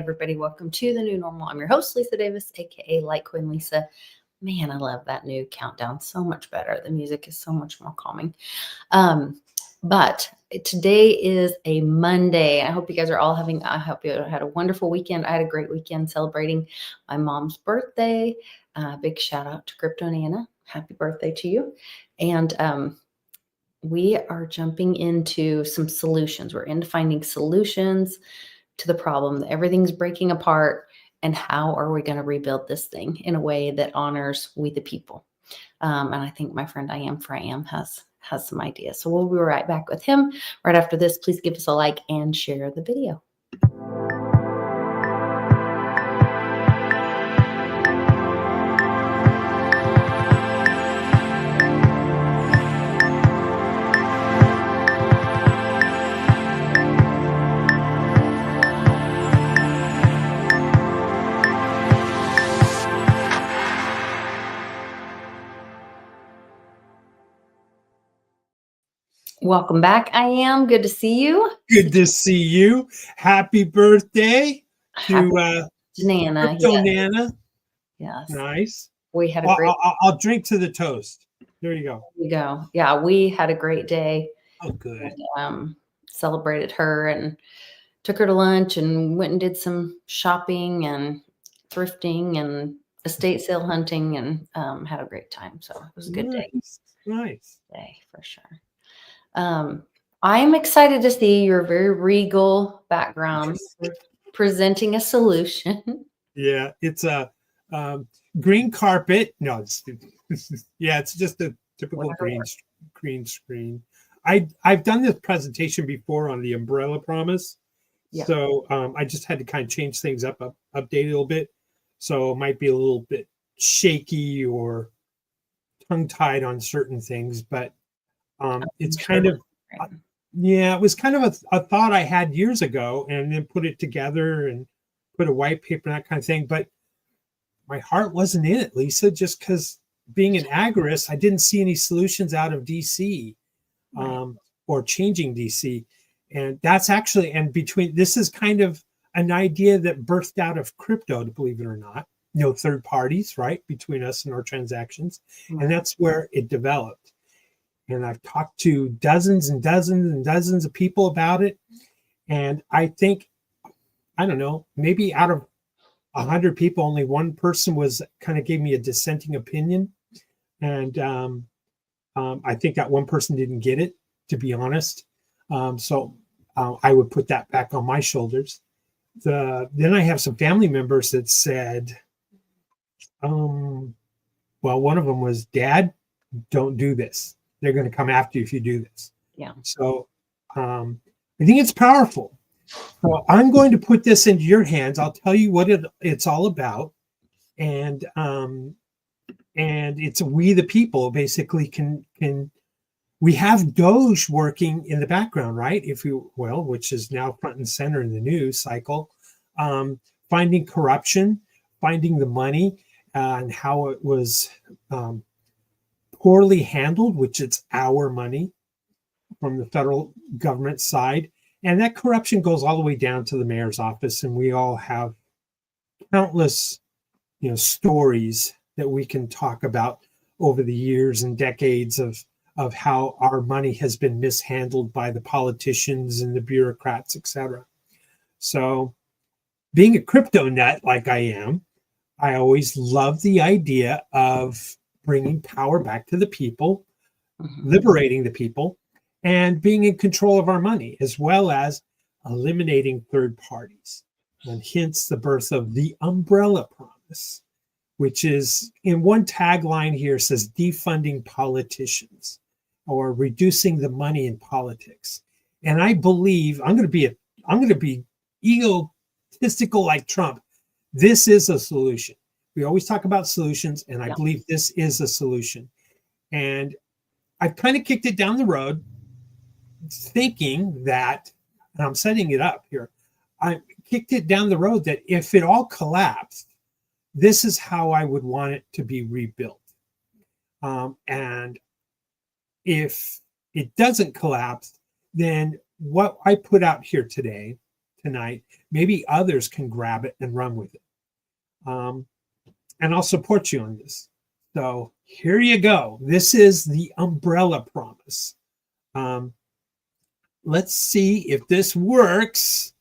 everybody. Welcome to the new normal. I'm your host, Lisa Davis, aka Litecoin Lisa. Man, I love that new countdown. So much better. The music is so much more calming. But today is a Monday. I hope you guys are all I hope you had a wonderful weekend. I had a great weekend celebrating my mom's birthday. Big shout out to Crypto Nana. Happy birthday to you. And we are jumping into some solutions. We're into finding solutions to the problem. Everything's breaking apart. And how are we going to rebuild this thing in a way that honors we the people? And I think my friend I Am for I Am has some ideas. So we'll be right back with him right after this. Please give us a like and share the video. Welcome back. I Am. Good to see you. Good to see you. Happy birthday to Nana. Crypto Nana. Yes. Nice. We had a great. I'll drink to the toast. There you go. There you go. Yeah, we had a great day. Oh, good. And, celebrated her and took her to lunch and went and did some shopping and thrifting and estate sale hunting and had a great time. So it was a good day. Nice day for sure. I'm excited to see your very regal background presenting a solution. Yeah, it's a green carpet. No, it's just a typical green screen. I've done this presentation before on the umbrella promise. Yeah. So I just had to kind of change things up, update a little bit. So it might be a little bit shaky or tongue-tied on certain things, but it's kind of, it was kind of a thought I had years ago and then put it together and put a white paper and that kind of thing. But my heart wasn't in it, Lisa, just because being an agorist, I didn't see any solutions out of DC or changing DC. And that's actually, this is kind of an idea that birthed out of crypto, to believe it or not, third parties, right, between us and our transactions. And that's where it developed. And I've talked to dozens and dozens and dozens of people about it. And I think, I don't know, maybe out of 100 people, only one person gave me a dissenting opinion. And I think that one person didn't get it, to be honest. So I would put that back on my shoulders. Then I have some family members that said, well, one of them was, Dad, don't do this. They're going to come after you if you do this. Yeah. So I think it's powerful. So I'm going to put this into your hands. I'll tell you what it's all about. And it's we the people basically can we have Doge working in the background, right? Which is now front and center in the news cycle, finding corruption, finding the money, and how it was poorly handled, which it's our money from the federal government side. And that corruption goes all the way down to the mayor's office. And we all have countless, stories that we can talk about over the years and decades of how our money has been mishandled by the politicians and the bureaucrats, etc. So being a crypto nut like I am, I always love the idea of bringing power back to the people, liberating the people, and being in control of our money, as well as eliminating third parties. And hence the birth of the umbrella promise, which is in one tagline here says defunding politicians or reducing the money in politics. And I believe I'm going to be egotistical like Trump. This is a solution. We always talk about solutions, and I believe this is a solution. And I've kind of kicked it down the road, thinking that, and I'm setting it up here, I kicked it down the road that if it all collapsed, this is how I would want it to be rebuilt. And if it doesn't collapse, then what I put out here today tonight, maybe others can grab it and run with it. And I'll support you on this. So here you go. This is the umbrella promise. Let's see if this works.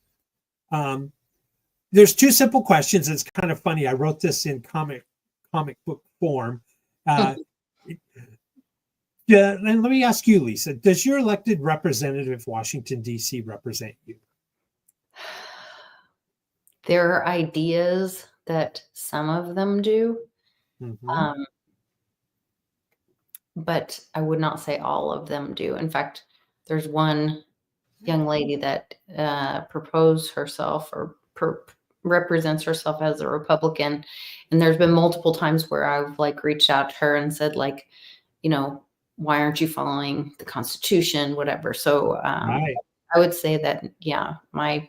There's two simple questions. It's kind of funny. I wrote this in comic book form. And let me ask you, Lisa, does your elected representative Washington, D.C. represent you? There are ideas that some of them do, but I would not say all of them do. In fact, there's one young lady that proposed herself or represents herself as a Republican. And there's been multiple times where I've like reached out to her and said, like, you know, why aren't you following the Constitution, whatever. So Right. I would say that, yeah, my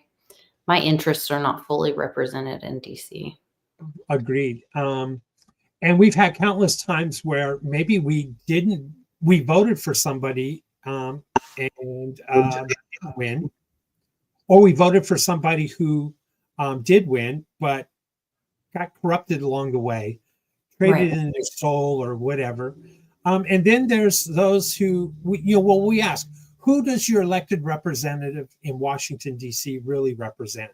interests are not fully represented in DC. Agreed. And we've had countless times where maybe we voted for somebody and didn't win, or we voted for somebody who did win, but got corrupted along the way, traded in their soul or whatever. And then there's those who, we ask, who does your elected representative in Washington, D.C. really represent?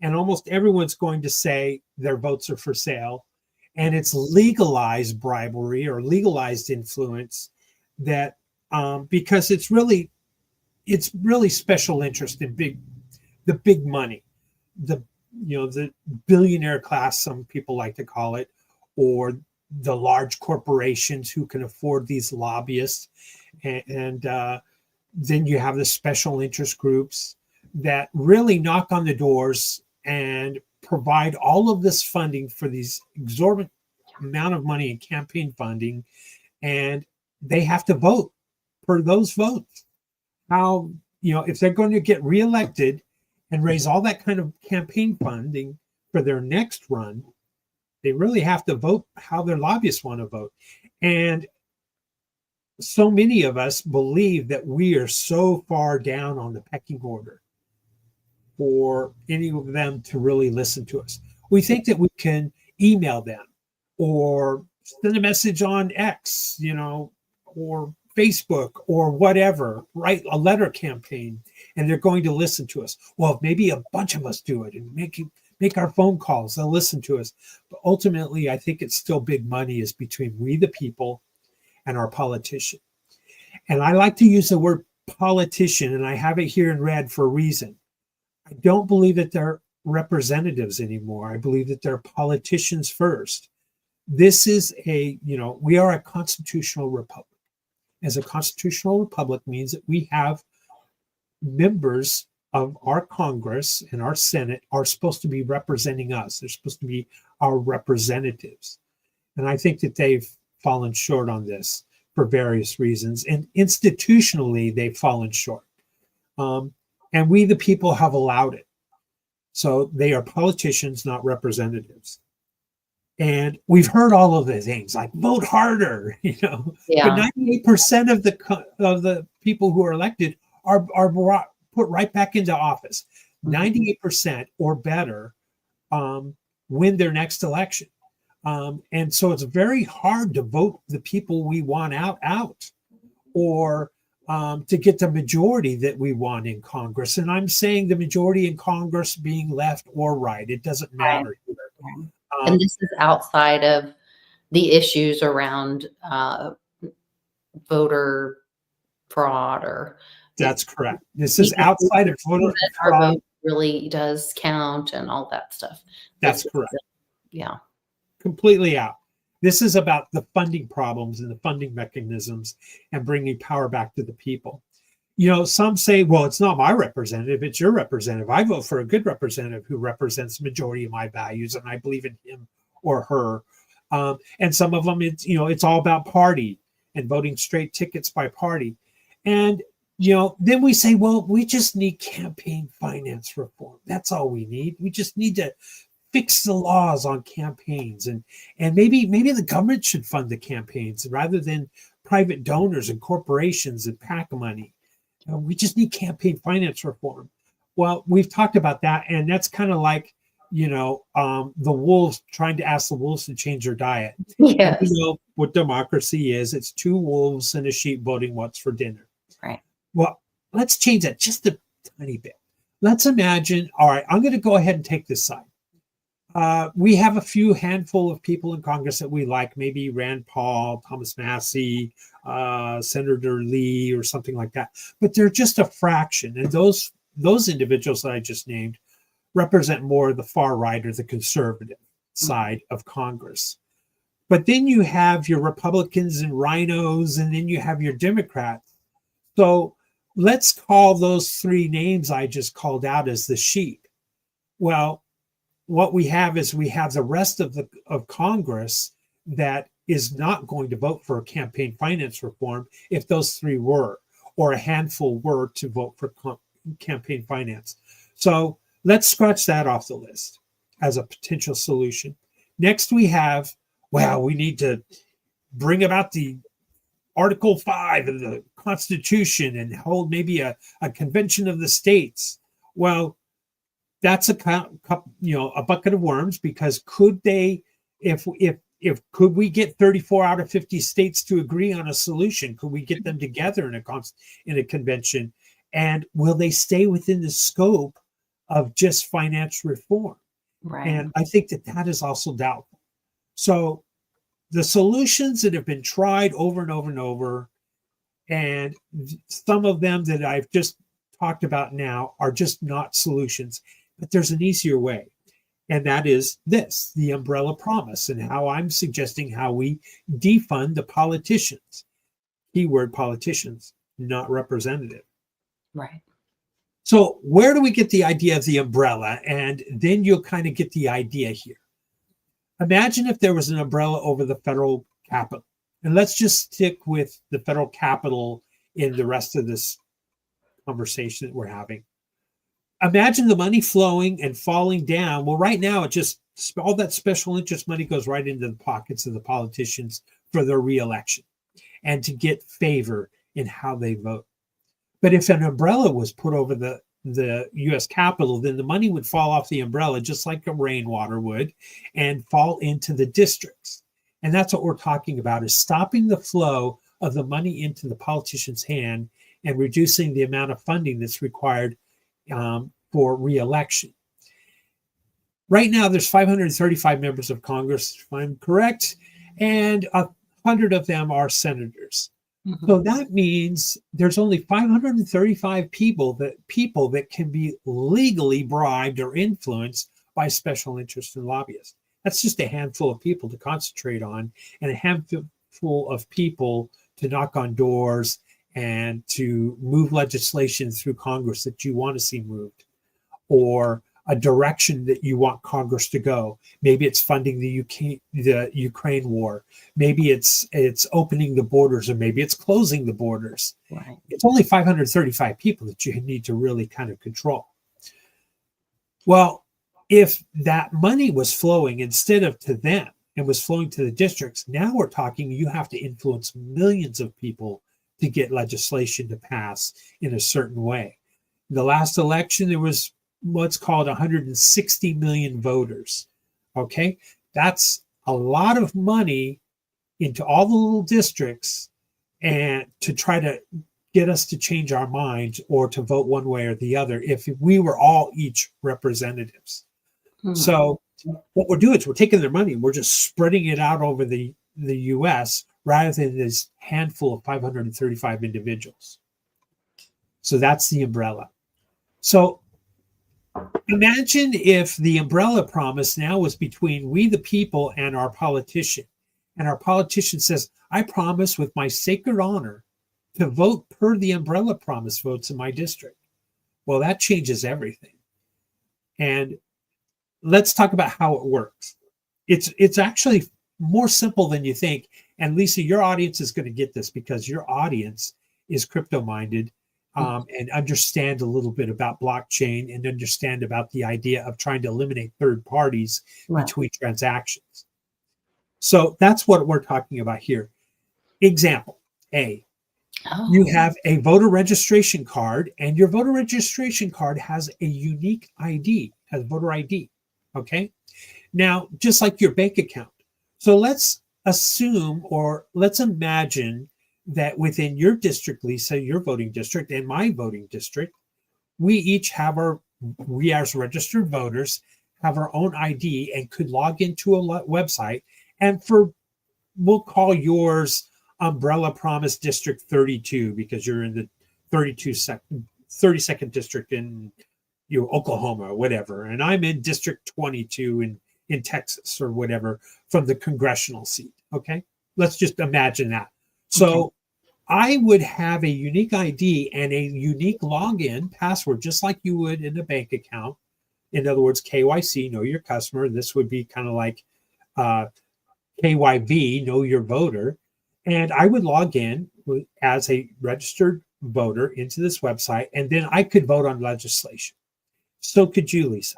And almost everyone's going to say their votes are for sale. And it's legalized bribery or legalized influence that because it's really special interest in the big money, the billionaire class, some people like to call it, or the large corporations who can afford these lobbyists. And then you have the special interest groups that really knock on the doors and provide all of this funding for these exorbitant amount of money in campaign funding, and they have to vote for those votes. How, if they're going to get reelected and raise all that kind of campaign funding for their next run, they really have to vote how their lobbyists want to vote. And so many of us believe that we are so far down on the pecking order for any of them to really listen to us. We think that we can email them or send a message on X, or Facebook or whatever, write a letter campaign, and they're going to listen to us. Well, maybe a bunch of us do it and make our phone calls, they'll listen to us. But ultimately, I think it's still big money is between we the people and our politician. And I like to use the word politician, and I have it here in red for a reason. I don't believe that they're representatives anymore. I believe that they're politicians first. This is we are a constitutional republic. As a constitutional republic means that we have members of our Congress and our Senate are supposed to be representing us. They're supposed to be our representatives. And I think that they've fallen short on this for various reasons. And institutionally, they've fallen short. And we, the people, have allowed it. So they are politicians, not representatives. And we've heard all of the things like vote harder, Yeah. But 98% of the people who are elected are put right back into office. 98% or better win their next election. And so it's very hard to vote the people we want out or to get the majority that we want in Congress. And I'm saying the majority in Congress being left or right. It doesn't matter. And this is outside of the issues around voter fraud or. That's correct. This is outside of voter fraud. Our vote really does count and all that stuff. That's correct. Yeah. Completely out. This is about the funding problems and the funding mechanisms and bringing power back to the people. Some say, well, it's not my representative, it's your representative. I vote for a good representative who represents the majority of my values, and I believe in him or her. And some of them, it's all about party and voting straight tickets by party. And, then we say, well, we just need campaign finance reform. That's all we need. We just need to fix the laws on campaigns. And maybe the government should fund the campaigns rather than private donors and corporations and PAC money. We just need campaign finance reform. Well, we've talked about that, and that's kind of like, the wolves trying to ask the wolves to change their diet. And we Yes. know what democracy is. It's two wolves and a sheep voting what's for dinner. Right. Well, let's change that just a tiny bit. Let's imagine, all right, I'm going to go ahead and take this side. We have a few handful of people in Congress that we like, maybe Rand Paul, Thomas Massey, Senator Lee, or something like that. But they're just a fraction. And those individuals that I just named represent more the far right or the conservative side of Congress. But then you have your Republicans and rhinos, and then you have your Democrats. So let's call those three names I just called out as the sheep. Well, what we have is we have the rest of Congress that is not going to vote for campaign finance reform if those three were, or a handful were to vote for campaign finance. So let's scratch that off the list as a potential solution. Next, we have, we need to bring about the Article 5 of the Constitution and hold maybe a convention of the states. Well, that's a bucket of worms, because could they, if could we get 34 out of 50 states to agree on a solution? Could we get them together in a convention? And will they stay within the scope of just finance reform? Right. And I think that is also doubtful. So the solutions that have been tried over and over and over, and some of them that I've just talked about now are just not solutions. But there's an easier way, and that is this, the umbrella promise, and how I'm suggesting how we defund the politicians. Keyword politicians, not representative. Right. So where do we get the idea of the umbrella? And then you'll kind of get the idea here. Imagine if there was an umbrella over the federal Capitol. And let's just stick with the federal Capitol in the rest of this conversation that we're having. Imagine the money flowing and falling down. Well, right now, it just, all that special interest money goes right into the pockets of the politicians for their reelection and to get favor in how they vote. But if an umbrella was put over the U.S. Capitol, then the money would fall off the umbrella just like a rainwater would and fall into the districts. And that's what we're talking about, is stopping the flow of the money into the politician's hand and reducing the amount of funding that's required for reelection. Right now, there's 535 members of Congress, if I'm correct, and 100 of them are senators. Mm-hmm. So that means there's only 535 people that can be legally bribed or influenced by special interests and lobbyists. That's just a handful of people to concentrate on, and a handful of people to knock on doors and to move legislation through Congress that you want to see moved, or a direction that you want Congress to go. Maybe it's funding the Ukraine war. Maybe it's opening the borders, or maybe it's closing the borders. Right. It's only 535 people that you need to really kind of control. Well, if that money was flowing instead of to them and was flowing to the districts, now we're talking you have to influence millions of people to get legislation to pass in a certain way. In the last election, there was what's called 160 million voters. Okay, that's a lot of money into all the little districts, and to try to get us to change our minds or to vote one way or the other if we were all each representatives. Mm-hmm. So what we're doing is we're taking their money and we're just spreading it out over the US rather than this handful of 535 individuals. So that's the umbrella. So imagine if the umbrella promise now was between we the people and our politician. And our politician says, I promise with my sacred honor to vote per the umbrella promise votes in my district. Well, that changes everything. And let's talk about how it works. It's actually more simple than you think. And Lisa, your audience is going to get this because your audience is crypto-minded. And understand a little bit about blockchain and understand about the idea of trying to eliminate third parties between transactions. So that's what we're talking about here. Example A, You Oh, have a voter registration card, and your voter registration card has a unique ID, has voter ID. Okay. Now, just like your bank account. So let's assume or let's imagine that within your district, Lisa, your voting district, and my voting district, we each have we as registered voters have our own ID and could log into a website. And we'll call yours Umbrella Promise District 32 because you're in the 32nd district in Oklahoma or whatever, and I'm in District 22 in Texas or whatever from the congressional seat. Okay, let's just imagine that. okay. So I would have a unique ID and a unique login password, just like you would in a bank account. In other words, KYC, know your customer. This would be kind of like uh, KYV, know your voter. And I would log in as a registered voter into this website, and then I could vote on legislation. So could you, Lisa.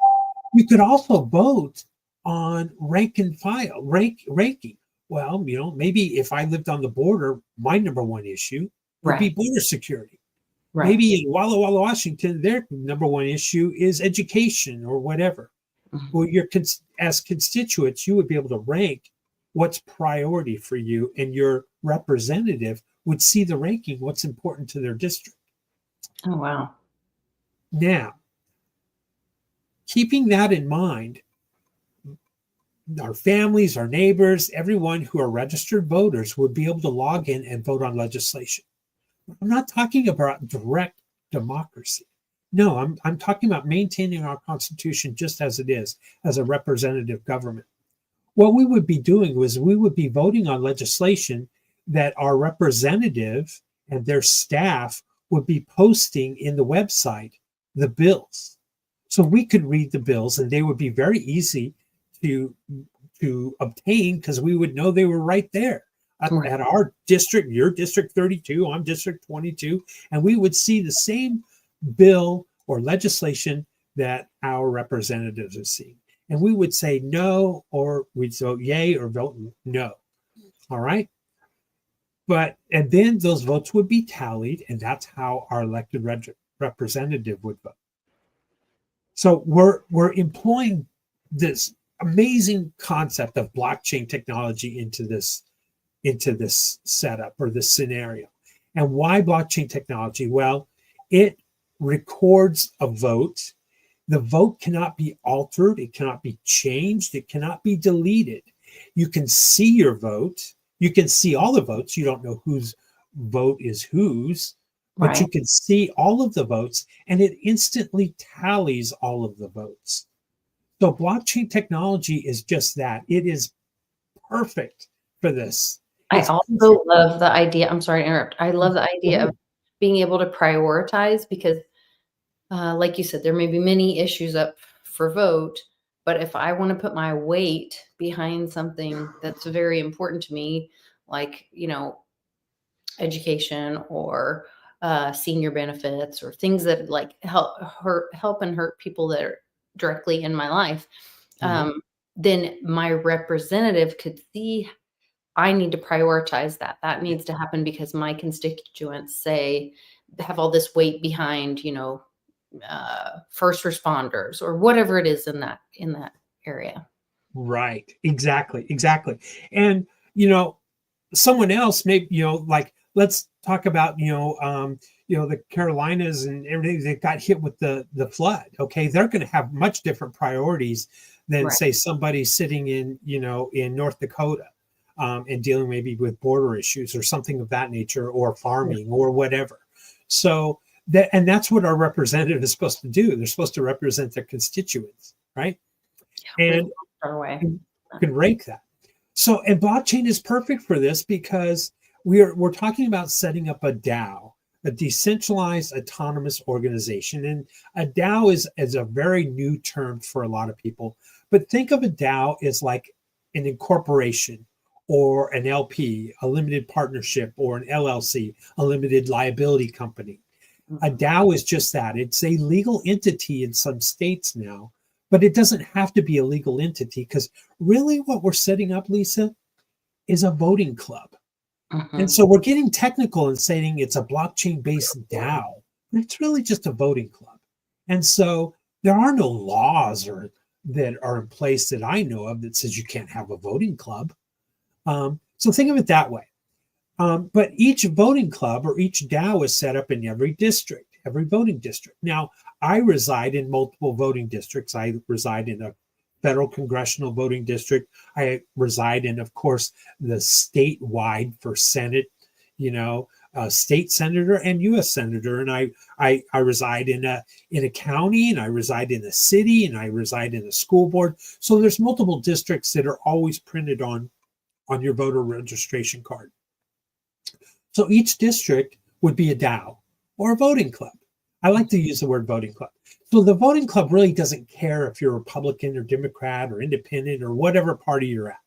You could also vote on rank and file, ranking. Well, maybe if I lived on the border, my number one issue would be Right. border security. Right. Maybe in Walla Walla, Washington, their number one issue is education or whatever. Mhm. Well, as constituents, you would be able to rank what's priority for you, and your representative would see the ranking, what's important to their district. Oh, wow. Now, keeping that in mind, our families, our neighbors, everyone who are registered voters would be able to log in and vote on legislation. I'm not talking about direct democracy. No, I'm talking about maintaining our Constitution just as it is, as a representative government. What we would be doing was we would be voting on legislation that our representative and their staff would be posting in the website the bills. So we could read the bills and they would be very easy to obtain because we would know they were right there Right. at our district, your district 32, I'm district 22, and we would see the same bill or legislation that our representatives are seeing. And we would say no, or we'd vote yay or vote no. All right. And then those votes would be tallied, and that's how our elected representative would vote. So we're employing this amazing concept of blockchain technology into this setup or this scenario. And why blockchain technology? Well, it records a vote. The vote cannot be altered, it cannot be changed, it cannot be deleted. You can see your vote, you can see all the votes. You don't know whose vote is whose, but Right. you can see all of the votes, and it instantly tallies all of the votes. So blockchain technology is just that. It is perfect for this. I It's also perfect. love the idea. I'm sorry to interrupt. I love the Go idea of ahead. being able to prioritize because, like you said, there may be many issues up for vote, but if I want to put my weight behind something that's very important to me, like, education or senior benefits or things that like help and hurt people that are directly in my life, Mhm. um, then my representative could see I need to prioritize that. That Yeah. needs to happen because my constituents say have all this weight behind, first responders or whatever it is in that area. Right. Exactly. Exactly. And you know, someone else maybe, like let's talk about, the Carolinas and everything that got hit with the flood. Okay. They're going to have much different priorities than Right. say somebody sitting in North Dakota, and dealing maybe with border issues or something of that nature, or Yeah. farming or whatever. So that's what our representative is supposed to do. They're supposed to represent their constituents, right? We've And lost our way. you can rank that. So, and blockchain is perfect for this because we're talking about setting up a DAO, a decentralized autonomous organization. And a DAO is a very new term for a lot of people. But think of a DAO as like an incorporation or an LP, a limited partnership, or an LLC, a limited liability company. A Mhm. DAO is just that. It's a legal entity in some states now, but it doesn't have to be a legal entity because really what we're setting up, Lisa, is a voting club. And Mhm. so we're getting technical and saying it's a blockchain-based DAO, but it's really just a voting club. And so there are no laws or that are in place that I know of that says you can't have a voting club. So think of it that way. But each voting club or each DAO is set up in every district, every voting district. Now, I reside in multiple voting districts. I reside in a federal congressional voting district. I reside in, of course, the statewide for Senate, state senator and U.S. senator. And I reside in a county, and I reside in a city, and I reside in a school board. So there's multiple districts that are always printed on your voter registration card. So each district would be a DAO or a voting club. I like to use the word voting club. So the voting club really doesn't care if you're Republican or Democrat or independent or whatever party you're at.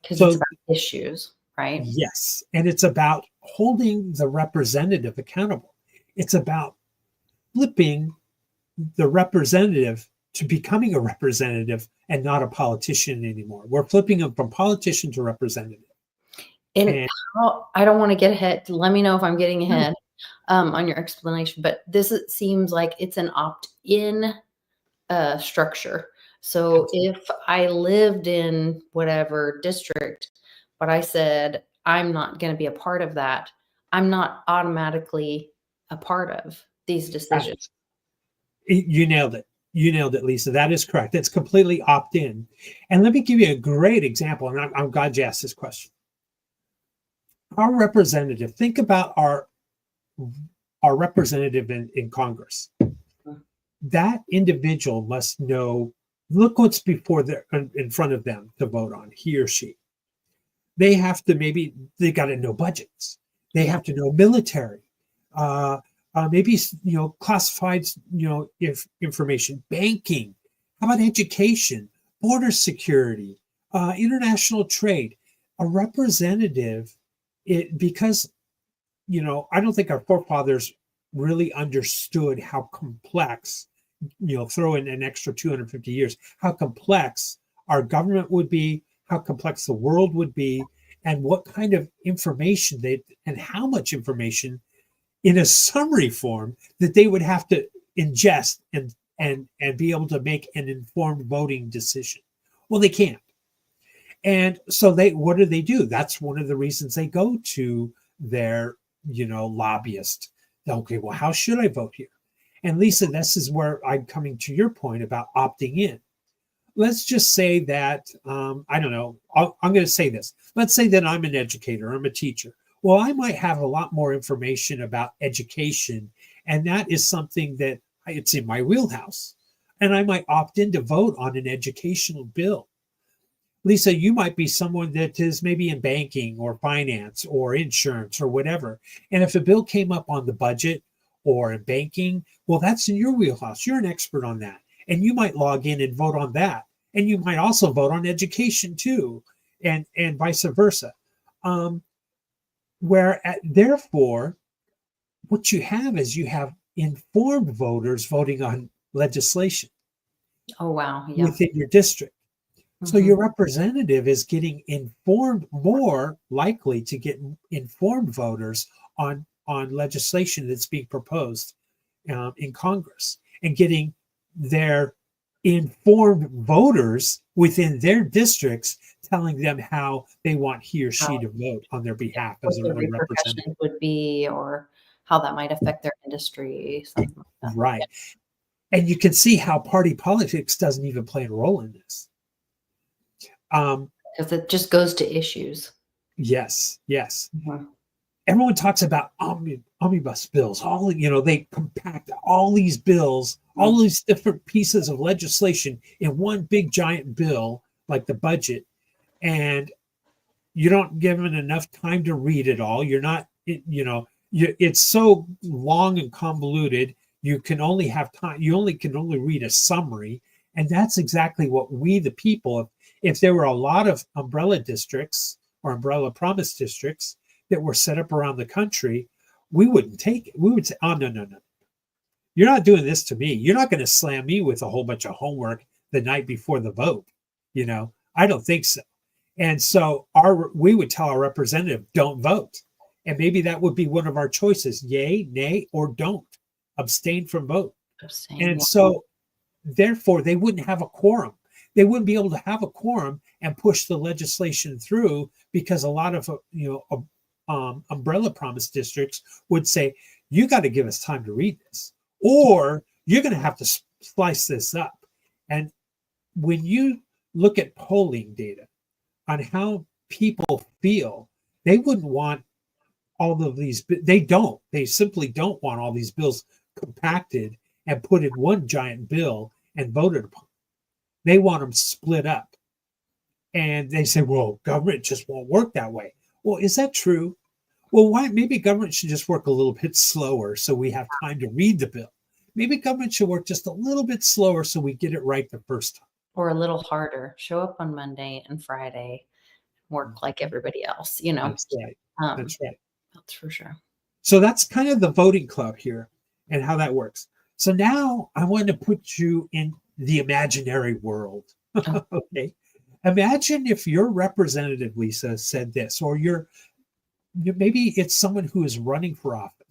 Because it's So about issues, right? yes, and it's about holding the representative accountable. It's about flipping the representative to becoming a representative and not a politician anymore. We're flipping them from politician to representative. And And how I don't want to get ahead. Let me know if I'm getting no, ahead on your explanation. But it seems like it's an opt-in structure. So absolutely. if I lived in whatever district, but I said I'm not going to be a part of that, I'm not automatically a part of these decisions. You nailed it. You nailed it, Lisa. That is correct. It's completely opt in. And let me give you a great example. And I'm glad you asked this question. Our representative, think about our representative in Congress. That individual must know, look what's before their in front of them to vote on, he or she. They have to they got to know budgets. They Yeah. have to know military. Maybe classified if information, banking. How about education, border security, international trade? A representative, because I don't think our forefathers really understood how complex. Throw in an extra 250 years, how complex our government would be, how complex the world would be, and what kind of information and how much information in a summary form that they would have to ingest and be able to make an informed voting decision. Well, they can't. And so what do? That's one of the reasons they go to their, lobbyist. Okay, well, how should I vote here? And Lisa, this is where I'm coming to your point about opting in. Let's just say that, I don't know, I'm going to say this. Let's say that I'm an educator, I'm a teacher. Well, I might have a lot more information about education, and that is something that it's in my wheelhouse. And I might opt in to vote on an educational bill. Lisa, you might be someone that is maybe in banking or finance or insurance or whatever. And if a bill came up on the budget or in banking, well, that's in your wheelhouse. You're an expert on that. And you might log in and vote on that. And you might also vote on education too, and vice versa. Therefore, what you have is you have informed voters voting on legislation Oh, wow. Yeah. within your district. So Mhm. your representative is getting more likely to get informed voters on legislation that's being proposed in Congress, and getting their informed voters within their districts telling them how they want he or How she to vote on their behalf what as a the representative. repercussions would be, or how that might affect their industry, something like that. Right. And you can see how party politics doesn't even play a role in this. Because it just goes to issues. Yes, yes. Mhm. Everyone talks about omnibus bills. They compact all these bills, Mhm. all these different pieces of legislation in one big giant bill, like the budget, and you don't give them enough time to read it all. You're not, it's so long and convoluted. You can only have time. You only can only read a summary, and that's exactly what we, the people, if there were a lot of umbrella districts or umbrella promise districts that were set up around the country, we wouldn't take it. We would say, oh, no, no, no. You're not doing this to me. You're not going to slam me with a whole bunch of homework the night before the vote. I don't think so. And so we would tell our representative, don't vote. And maybe that would be one of our choices: yay, nay, or don't abstain from vote. Abstain. And Yeah. so, therefore, they wouldn't have a quorum. They wouldn't be able to have a quorum and push the legislation through, because a lot of umbrella promise districts would say, "You got to give us time to read this, or you're going to have to slice this up." And when you look at polling data on how people feel, they wouldn't want all of these. They simply don't want all these bills compacted and put in one giant bill and voted upon. They want them split up. And they say, well, government just won't work that way. Well, is that true? Well, why? Maybe government should just work a little bit slower so we have time to read the bill. Maybe government should work just a little bit slower so we get it right the first time. Or a little harder. Show up on Monday and Friday, work like everybody else, That's right. That's right. That's for sure. So that's kind of the voting club here and how that works. So now I want to put you in the imaginary world. Okay. Imagine if your representative, Lisa, said this, or maybe it's someone who is running for office,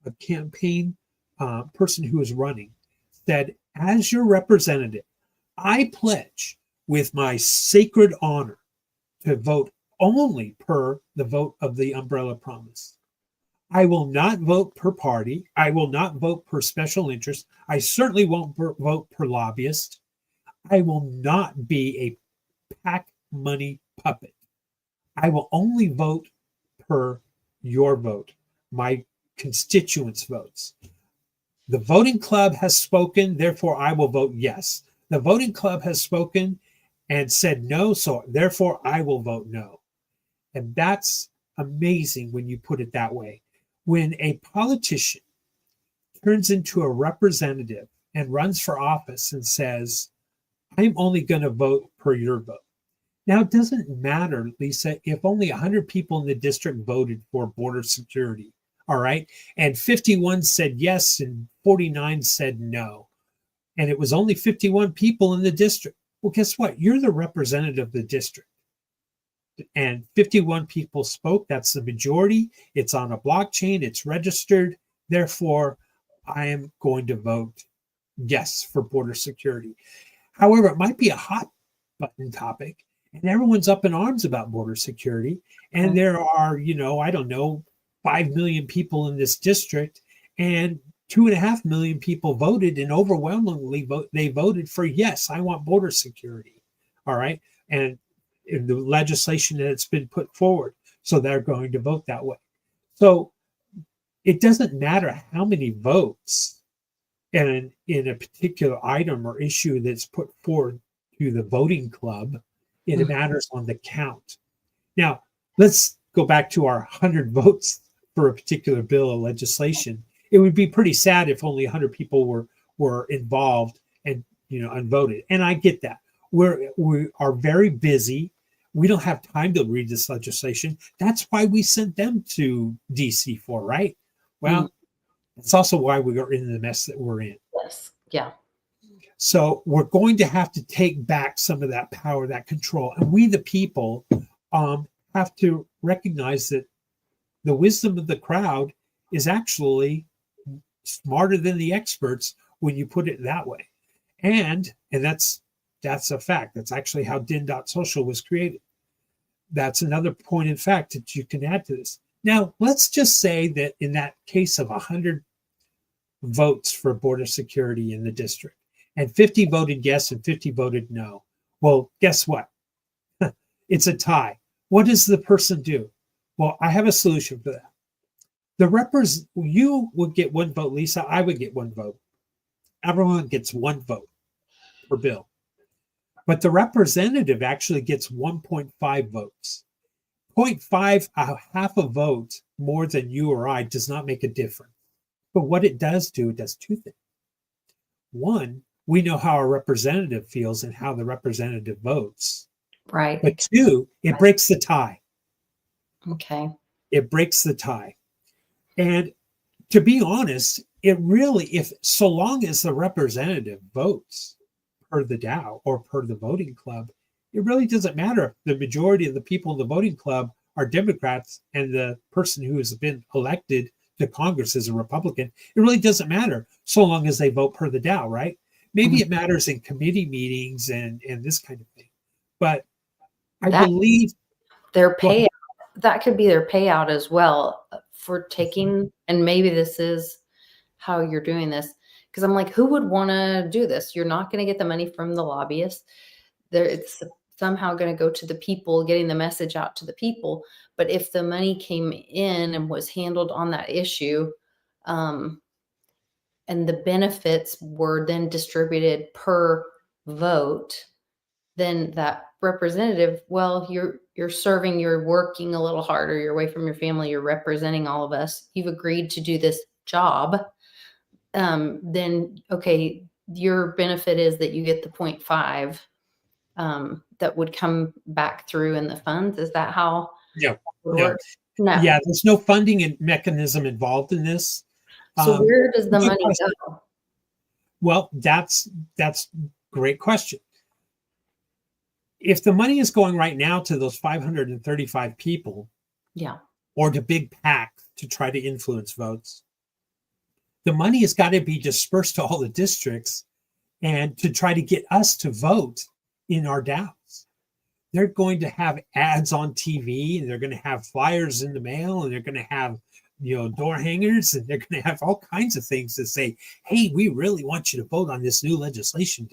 a campaign person who is running, said, as your representative, I pledge with my sacred honor to vote only per the vote of the umbrella promise. I will not vote per party. I will not vote per special interest. I certainly won't vote per lobbyist. I will not be a PAC money puppet. I will only vote per your vote, my constituents' votes. The voting club has spoken, therefore I will vote yes. The voting club has spoken and said no, so therefore I will vote no. And that's amazing when you put it that way. When a politician turns into a representative and runs for office and says, I'm only going to vote per your vote. Now, it doesn't matter, Lisa, if only 100 people in the district voted for border security, all right? And 51 said yes and 49 said no. And it was only 51 people in the district. Well, guess what? You're the representative of the district. And 51 people spoke. That's the majority. It's on a blockchain. It's registered. Therefore, I am going to vote yes for border security. However, it might be a hot button topic, and everyone's up in arms about border security. And there are, I don't know, 5 million people in this district, and 2.5 million people voted, and overwhelmingly they voted for yes, I want border security. All right. And in the legislation that's been put forward. So they're going to vote that way. So it doesn't matter how many votes in a particular item or issue that's put forward to the voting club. It matters on the count. Now, let's go back to our 100 votes for a particular bill of legislation. It would be pretty sad if only 100 people were involved and unvoted. And I get that. We are very busy. We don't have time to read this legislation. That's why we sent them to DC for, right? Well, it's also why we are in the mess that we're in. Yes. Yeah. So we're going to have to take back some of that power, that control. And we, the people, have to recognize that the wisdom of the crowd is actually smarter than the experts when you put it that way. And that's a fact. That's actually how din.social was created. That's another point in fact that you can add to this. Now, let's just say that in that case of 100 votes for border security in the district, and 50 voted yes and 50 voted no. Well, guess what? It's a tie. What does the person do? Well, I have a solution for that. You would get one vote, Lisa. I would get one vote. Everyone gets one vote per bill. But the representative actually gets 1.5 votes. 0.5, half a vote more than you or I does not make a difference. But what it does do, it does two things. One, we know how our representative feels and how the representative votes. Right. But two, it breaks the tie. Okay. It breaks the tie. And to be honest, it really, if so long as the representative votes per the DAO or per the voting club, it really doesn't matter if the majority of the people in the voting club are Democrats and the person who has been elected to Congress is a Republican, it really doesn't matter so long as they vote per the Dow, right? Maybe Mhm. it matters in committee meetings and this kind of thing. But I That believe, their go ahead. payout, that could be their payout as well for taking, and maybe this is how you're doing this. Because I'm like, who would want to do this? You're not going to get the money from the lobbyists. There, it's somehow going to go to the people, getting the message out to the people. But if the money came in and was handled on that issue, um, and the benefits were then distributed per vote, then that representative, well, you're serving, you're working a little harder, you're away from your family, you're representing all of us, you've agreed to do this job. Then okay, your benefit is that you get the 0.5 that would come back through in the funds. Is that how Yeah, it would no, work? No. yeah. There's no funding and mechanism involved in this. So where does the Good money question. go? Well, that's great question. If the money is going right now to those 535 people Yeah. or to big PAC to try to influence votes, the money has got to be dispersed to all the districts and to try to get us to vote in our DAOs. They're going to have ads on TV and they're going to have flyers in the mail and they're going to have door hangers and they're going to have all kinds of things to say, hey, we really want you to vote on this new legislation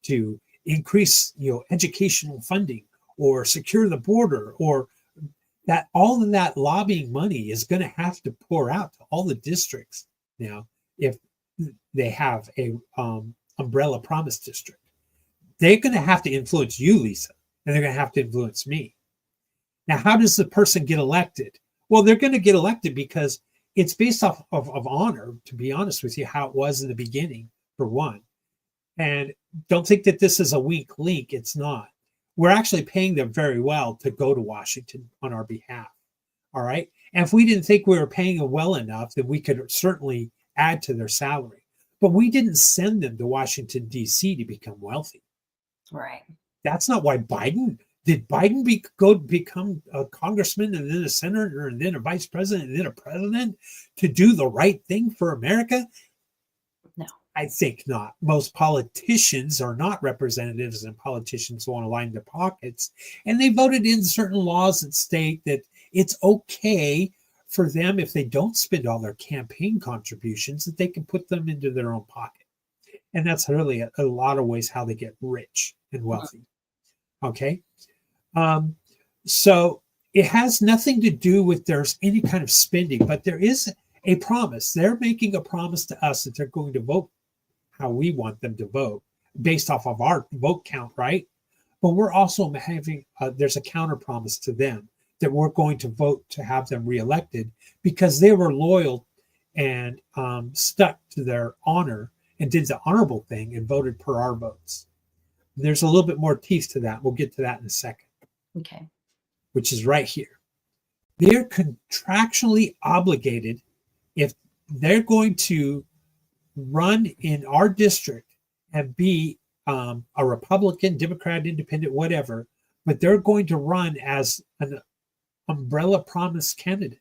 to increase educational funding or secure the border, or that all of that lobbying money is going to have to pour out to all the districts now if they have a umbrella promise district. They're going to have to influence you, Lisa, and they're going to have to influence me. Now, how does the person get elected? Well, they're going to get elected because it's based off of honor, to be honest with you, how it was in the beginning, for one. And don't think that this is a weak link. It's not. We're actually paying them very well to go to Washington on our behalf. All right. And if we didn't think we were paying them well enough, then we could certainly add to their salary. But we didn't send them to Washington, D.C. to become wealthy. Right. That's not why Biden become a congressman and then a senator and then a vice president and then a president to do the right thing for America? No. I think not. Most politicians are not representatives, and politicians want to line their pockets. And they voted in certain laws that state that it's okay for them, if they don't spend all their campaign contributions, that they can put them into their own pocket. And that's really a lot of ways how they get rich and wealthy. Okay. So it has nothing to do with there's any kind of spending, but there is a promise. They're making a promise to us that they're going to vote how we want them to vote based off of our vote count, right? But we're also having, there's a counter promise to them that we're going to vote to have them reelected because they were loyal and stuck to their honor and did the honorable thing and voted per our votes. There's a little bit more teeth to that. We'll get to that in a second. Okay. Which is right here. They're contractually obligated, if they're going to run in our district and be a Republican, Democrat, Independent, whatever, but they're going to run as an umbrella promise candidate,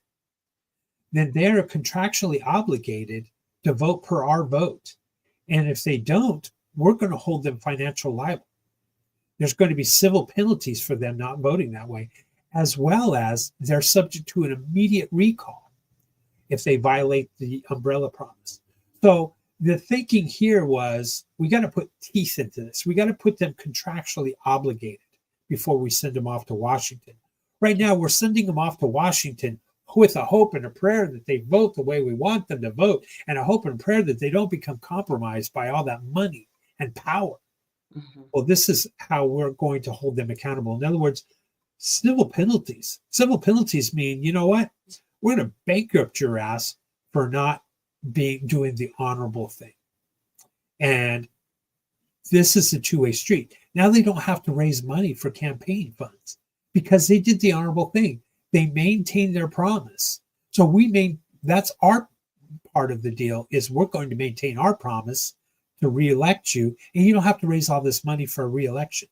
then they're contractually obligated to vote per our vote. And if they don't, we're going to hold them financial liable. There's going to be civil penalties for them not voting that way, as well as they're subject to an immediate recall if they violate the umbrella promise. So the thinking here was, we got to put teeth into this. We got to put them contractually obligated before we send them off to Washington. Right now, we're sending them off to Washington with a hope and a prayer that they vote the way we want them to vote, and a hope and prayer that they don't become compromised by all that money and power. Mm-hmm. Well, this is how we're going to hold them accountable. In other words, civil penalties. Civil penalties mean, you know what? We're going to bankrupt your ass for not doing the honorable thing. And this is a two-way street. Now they don't have to raise money for campaign funds because they did the honorable thing. They maintained their promise. So that's our part of the deal, is we're going to maintain our promise to reelect you, and you don't have to raise all this money for a reelection.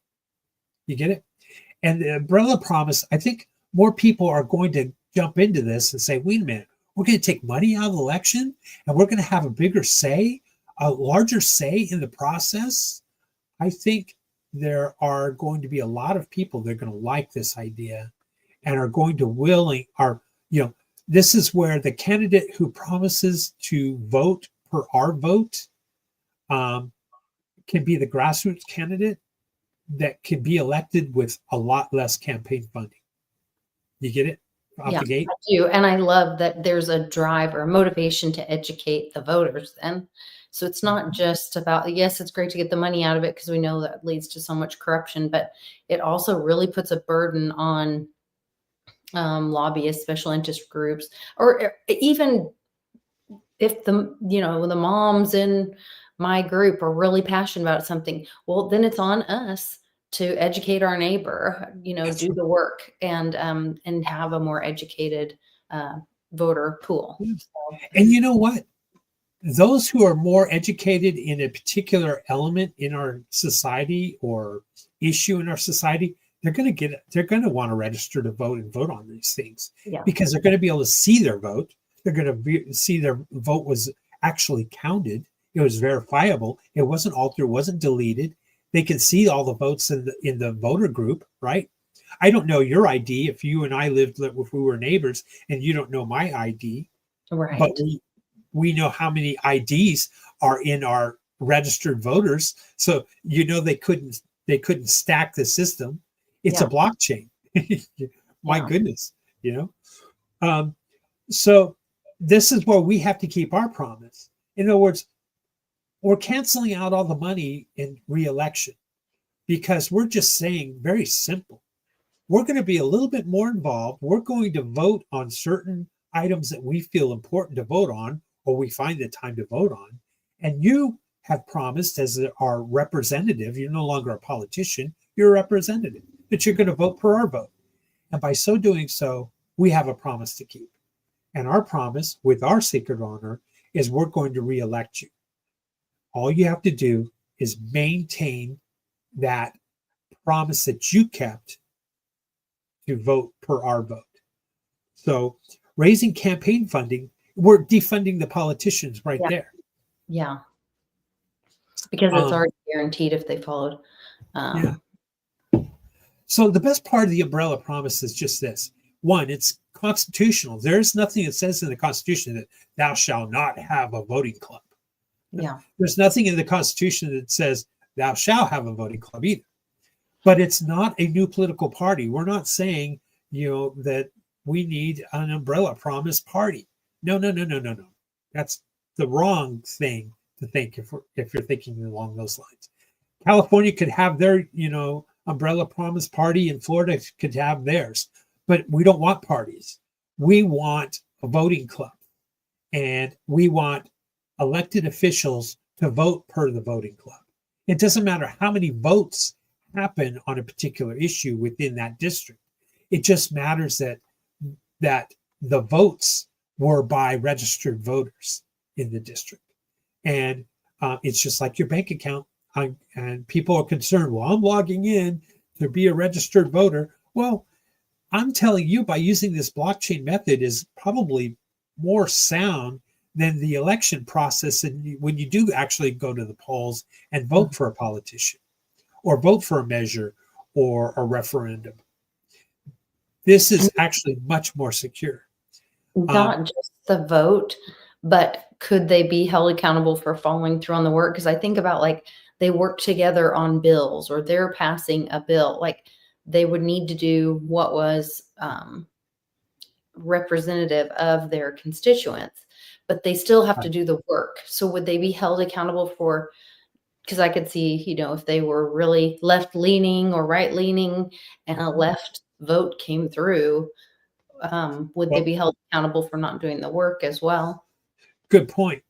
You get it? And the umbrella promise, I think more people are going to jump into this and say, wait a minute, we're going to take money out of the election and we're going to have a bigger say, a larger say in the process. I think there are going to be a lot of people that are going to like this idea and are going to this is where the candidate who promises to vote per our vote can be the grassroots candidate that can be elected with a lot less campaign funding. You get it? Out the gate? I do. And I love that there's a drive or a motivation to educate the voters then. So it's not just about, yes, it's great to get the money out of it because we know that leads to so much corruption, but it also really puts a burden on lobbyists, special interest groups, or even if the moms in my group are really passionate about something, well, then it's on us to educate our neighbor, do the work and have a more educated voter pool. So, and you know what? Those who are more educated in a particular element in our society or issue in our society, they're going to want to register to vote and vote on these things because they're going to be able to see their vote. They're going to see their vote was actually counted. It was verifiable. It wasn't altered. It wasn't deleted. They can see all the votes in the voter group, right? I don't know your ID if you and I if we were neighbors and you don't know my ID, right? But we know how many IDs are in our registered voters. So they couldn't stack the system. It's a blockchain. My goodness, so this is where we have to keep our promise. In other words, we're canceling out all the money in re-election because we're just saying very simple. We're going to be a little bit more involved. We're going to vote on certain items that we feel important to vote on or we find the time to vote on. And you have promised as our representative, you're no longer a politician, you're a representative, that you're going to vote per our vote. And by so doing so, we have a promise to keep. And our promise with our secret honor is we're going to re-elect you. All you have to do is maintain that promise that you kept to vote per our vote. So raising campaign funding, we're defunding the politicians right there. Yeah. Because it's already guaranteed if they followed. So the best part of the umbrella promise is just this. One, it's constitutional. There's nothing that says in the Constitution that thou shalt not have a voting club. Yeah. There's nothing in the Constitution that says thou shalt have a voting club either. But it's not a new political party. We're not saying, that we need an umbrella promise party. No. That's the wrong thing to think if you're thinking along those lines. California could have their, umbrella promise party, and Florida could have theirs. But we don't want parties. We want a voting club. And we want elected officials to vote per the voting club. It doesn't matter how many votes happen on a particular issue within that district. It just matters that the votes were by registered voters in the district. And it's just like your bank account. And people are concerned, well, I'm logging in to be a registered voter. Well, I'm telling you, by using this blockchain method is probably more sound than the election process. And when you do actually go to the polls and vote for a politician or vote for a measure or a referendum, this is actually much more secure. Not just the vote, but could they be held accountable for following through on the work? Because I think about they work together on bills or they're passing a bill. They would need to do what was representative of their constituents, but they still have to do the work. So would they be held accountable for, because I could see, if they were really left leaning or right leaning and a left vote came through, would they be held accountable for not doing the work as well? Good point.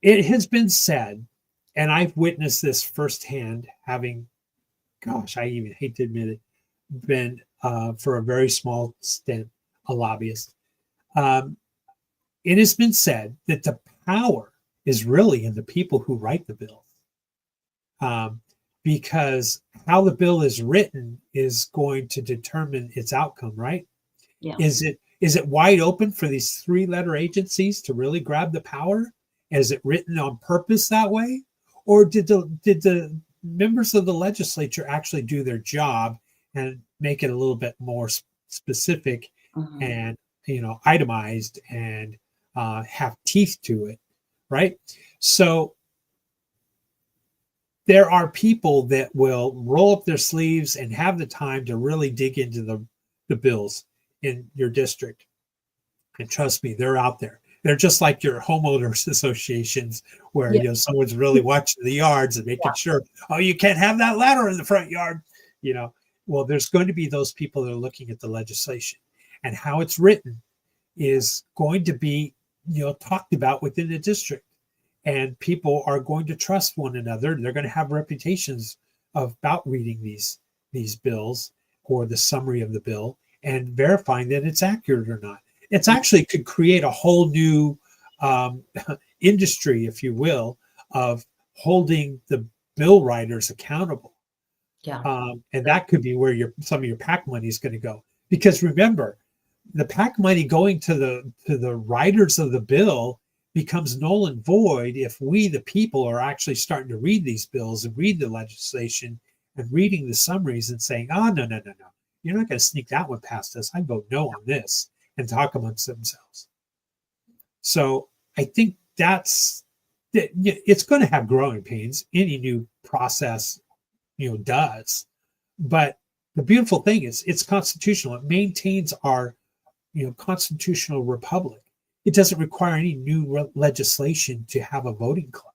It has been said, and I've witnessed this firsthand, having, I even hate to admit it, been for a very small stint a lobbyist. It has been said that the power is really in the people who write the bills. because how the bill is written is going to determine its outcome, right? Yeah. Is it wide open for these three-letter agencies to really grab the power? Is it written on purpose that way? Or did the members of the legislature actually do their job and make it a little bit more specific and itemized and have teeth to it, right? So there are people that will roll up their sleeves and have the time to really dig into the bills in your district. And trust me, they're out there. They're just like your homeowners associations where someone's really watching the yards and making sure, oh, you can't have that ladder in the front yard. Well, there's going to be those people that are looking at the legislation, and how it's written is going to be talked about within the district. And people are going to trust one another. They're going to have reputations about reading these bills or the summary of the bill and verifying that it's accurate or not. It's actually could create a whole new industry, if you will, of holding the bill writers accountable. Yeah. And that could be where some of your PAC money is going to go. Because remember, the PAC money going to the writers of the bill becomes null and void if we, the people, are actually starting to read these bills and read the legislation and reading the summaries and saying, oh, no, you're not going to sneak that one past us. I vote no on this, and talk amongst themselves. So I think it's going to have growing pains. Any new process, does. But the beautiful thing is it's constitutional. It maintains our, constitutional republic. It doesn't require any new legislation to have a voting club.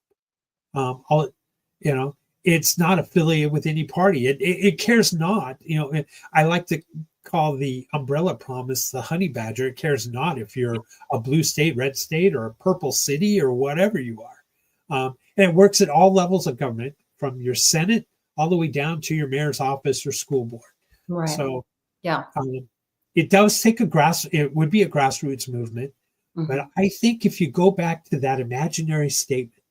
It's not affiliated with any party. It cares not. I like to call the umbrella promise the honey badger. It cares not if you're a blue state, red state, or a purple city, or whatever you are. And it works at all levels of government, from your Senate all the way down to your mayor's office or school board. Right. So yeah, it does take it would be a grassroots movement. But I think if you go back to that imaginary statement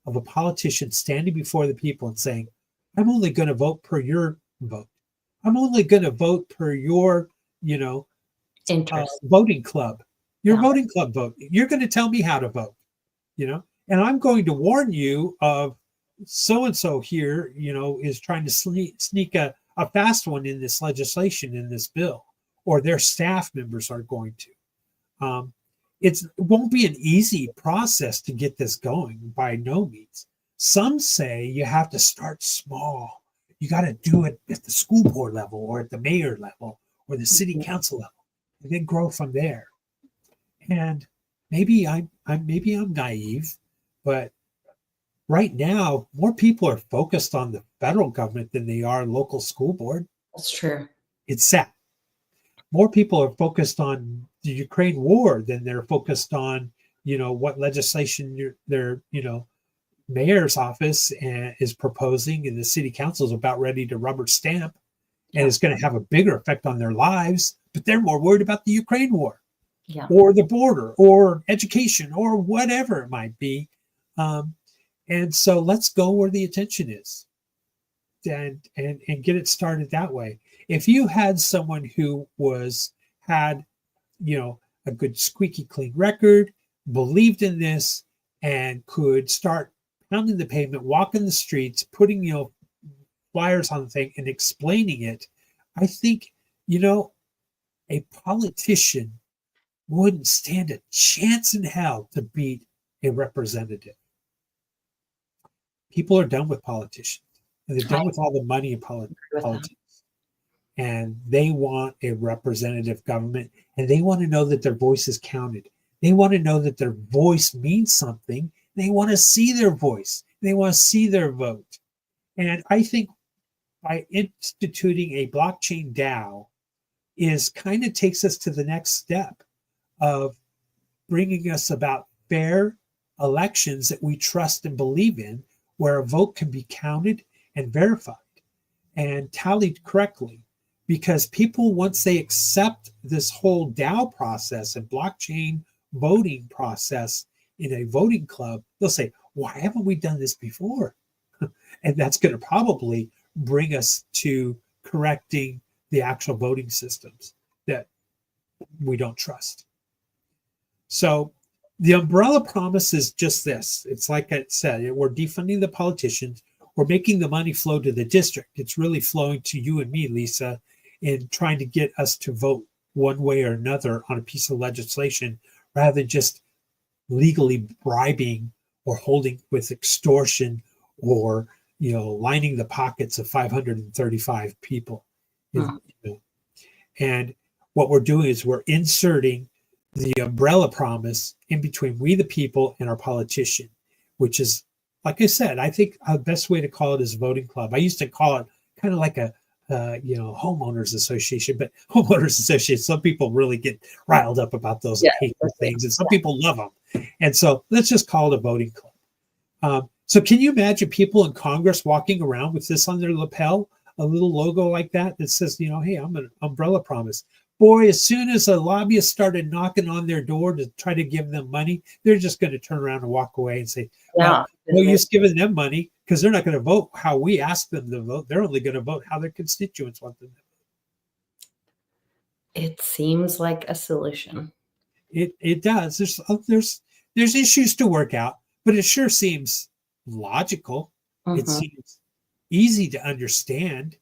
of a politician standing before the people and saying, I'm only going to vote per your vote. I'm only going to vote per your, voting club, your voting club vote. You're going to tell me how to vote, and I'm going to warn you of so-and-so here, is trying to sneak a fast one in this legislation, in this bill, or their staff members are going to. It won't be an easy process to get this going, by no means. Some say you have to start small. You got to do it at the school board level, or at the mayor level, or the city council level, and then grow from there. And maybe I'm naive, but right now more people are focused on the federal government than they are local school board. That's true. It's sad. More people are focused on the Ukraine war than they're focused on, what legislation their, mayor's office is proposing, and the city council is about ready to rubber stamp, and it's going to have a bigger effect on their lives. But they're more worried about the Ukraine war, or the border, or education, or whatever it might be. And so let's go where the attention is, and get it started that way. If you had someone who had a good squeaky clean record, believed in this, and could start pounding the pavement, walking the streets, putting flyers on the thing and explaining it, I think a politician wouldn't stand a chance in hell to beat a representative. People are done with politicians, and they're done with all the money in politics. And they want a representative government, and they want to know that their voice is counted. They want to know that their voice means something. They want to see their voice. They want to see their vote. And I think by instituting a blockchain DAO kind of takes us to the next step of bringing us about fair elections that we trust and believe in, where a vote can be counted and verified and tallied correctly. Because people, once they accept this whole DAO process and blockchain voting process in a voting club, they'll say, why haven't we done this before? And that's going to probably bring us to correcting the actual voting systems that we don't trust. So the umbrella promise is just this. It's like I said, we're defunding the politicians. We're making the money flow to the district. It's really flowing to you and me, Lisa, in trying to get us to vote one way or another on a piece of legislation rather than just legally bribing or holding with extortion or lining the pockets of 535 people. And what we're doing is we're inserting the umbrella promise in between we the people and our politician, which is, like I said, I think the best way to call it is voting club. I used to call it kind of like a homeowners association, but homeowners association, some people really get riled up about those hateful things, and some people love them. And so let's just call it a voting club. So can you imagine people in Congress walking around with this on their lapel, a little logo like that says, hey, I'm an umbrella promise. Boy, as soon as a lobbyist started knocking on their door to try to give them money, they're just going to turn around and walk away and say, well, no use giving them money because they're not going to vote how we ask them to vote. They're only going to vote how their constituents want them to vote. It seems like a solution. It does. There's issues to work out, but it sure seems logical. It seems easy to understand.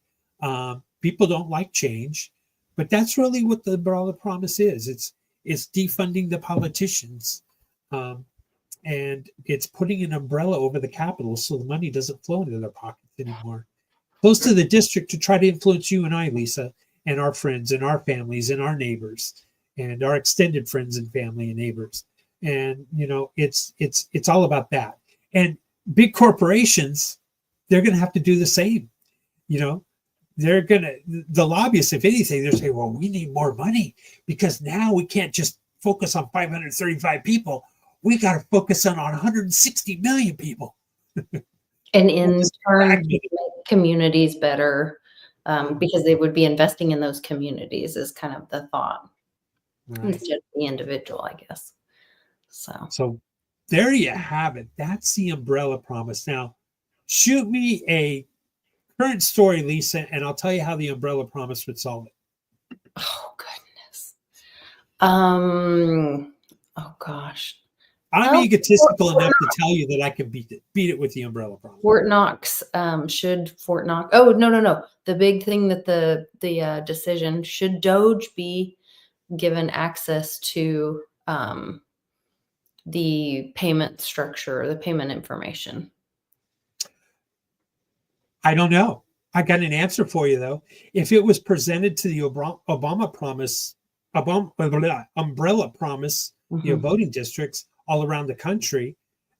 People don't like change, but that's really what the umbrella promise is. It's defunding the politicians, and it's putting an umbrella over the Capitol so the money doesn't flow into their pockets anymore. Close to the district to try to influence you and I, Lisa, and our friends and our families and our neighbors and our extended friends and family and neighbors. And it's all about that. And big corporations, they're going to have to do the same. They're going to, the lobbyists, if anything, they're saying, well, we need more money because now we can't just focus on 535 people. We got to focus on 160 million people. And in turn, make communities better because they would be investing in those communities is kind of the thought instead of the individual, I guess. So there you have it. That's the umbrella promise. Now, shoot me a current story, Lisa, and I'll tell you how the umbrella promise would solve it. Oh, goodness. Oh, gosh. I'm egotistical enough to tell you that I can beat it with the umbrella promise. Fort Knox, should Fort Knox, oh, no. The big thing that the decision, should Doge be given access to the payment structure, the payment information? I don't know. I got an answer for you, though. If it was presented to the umbrella promise, voting districts all around the country,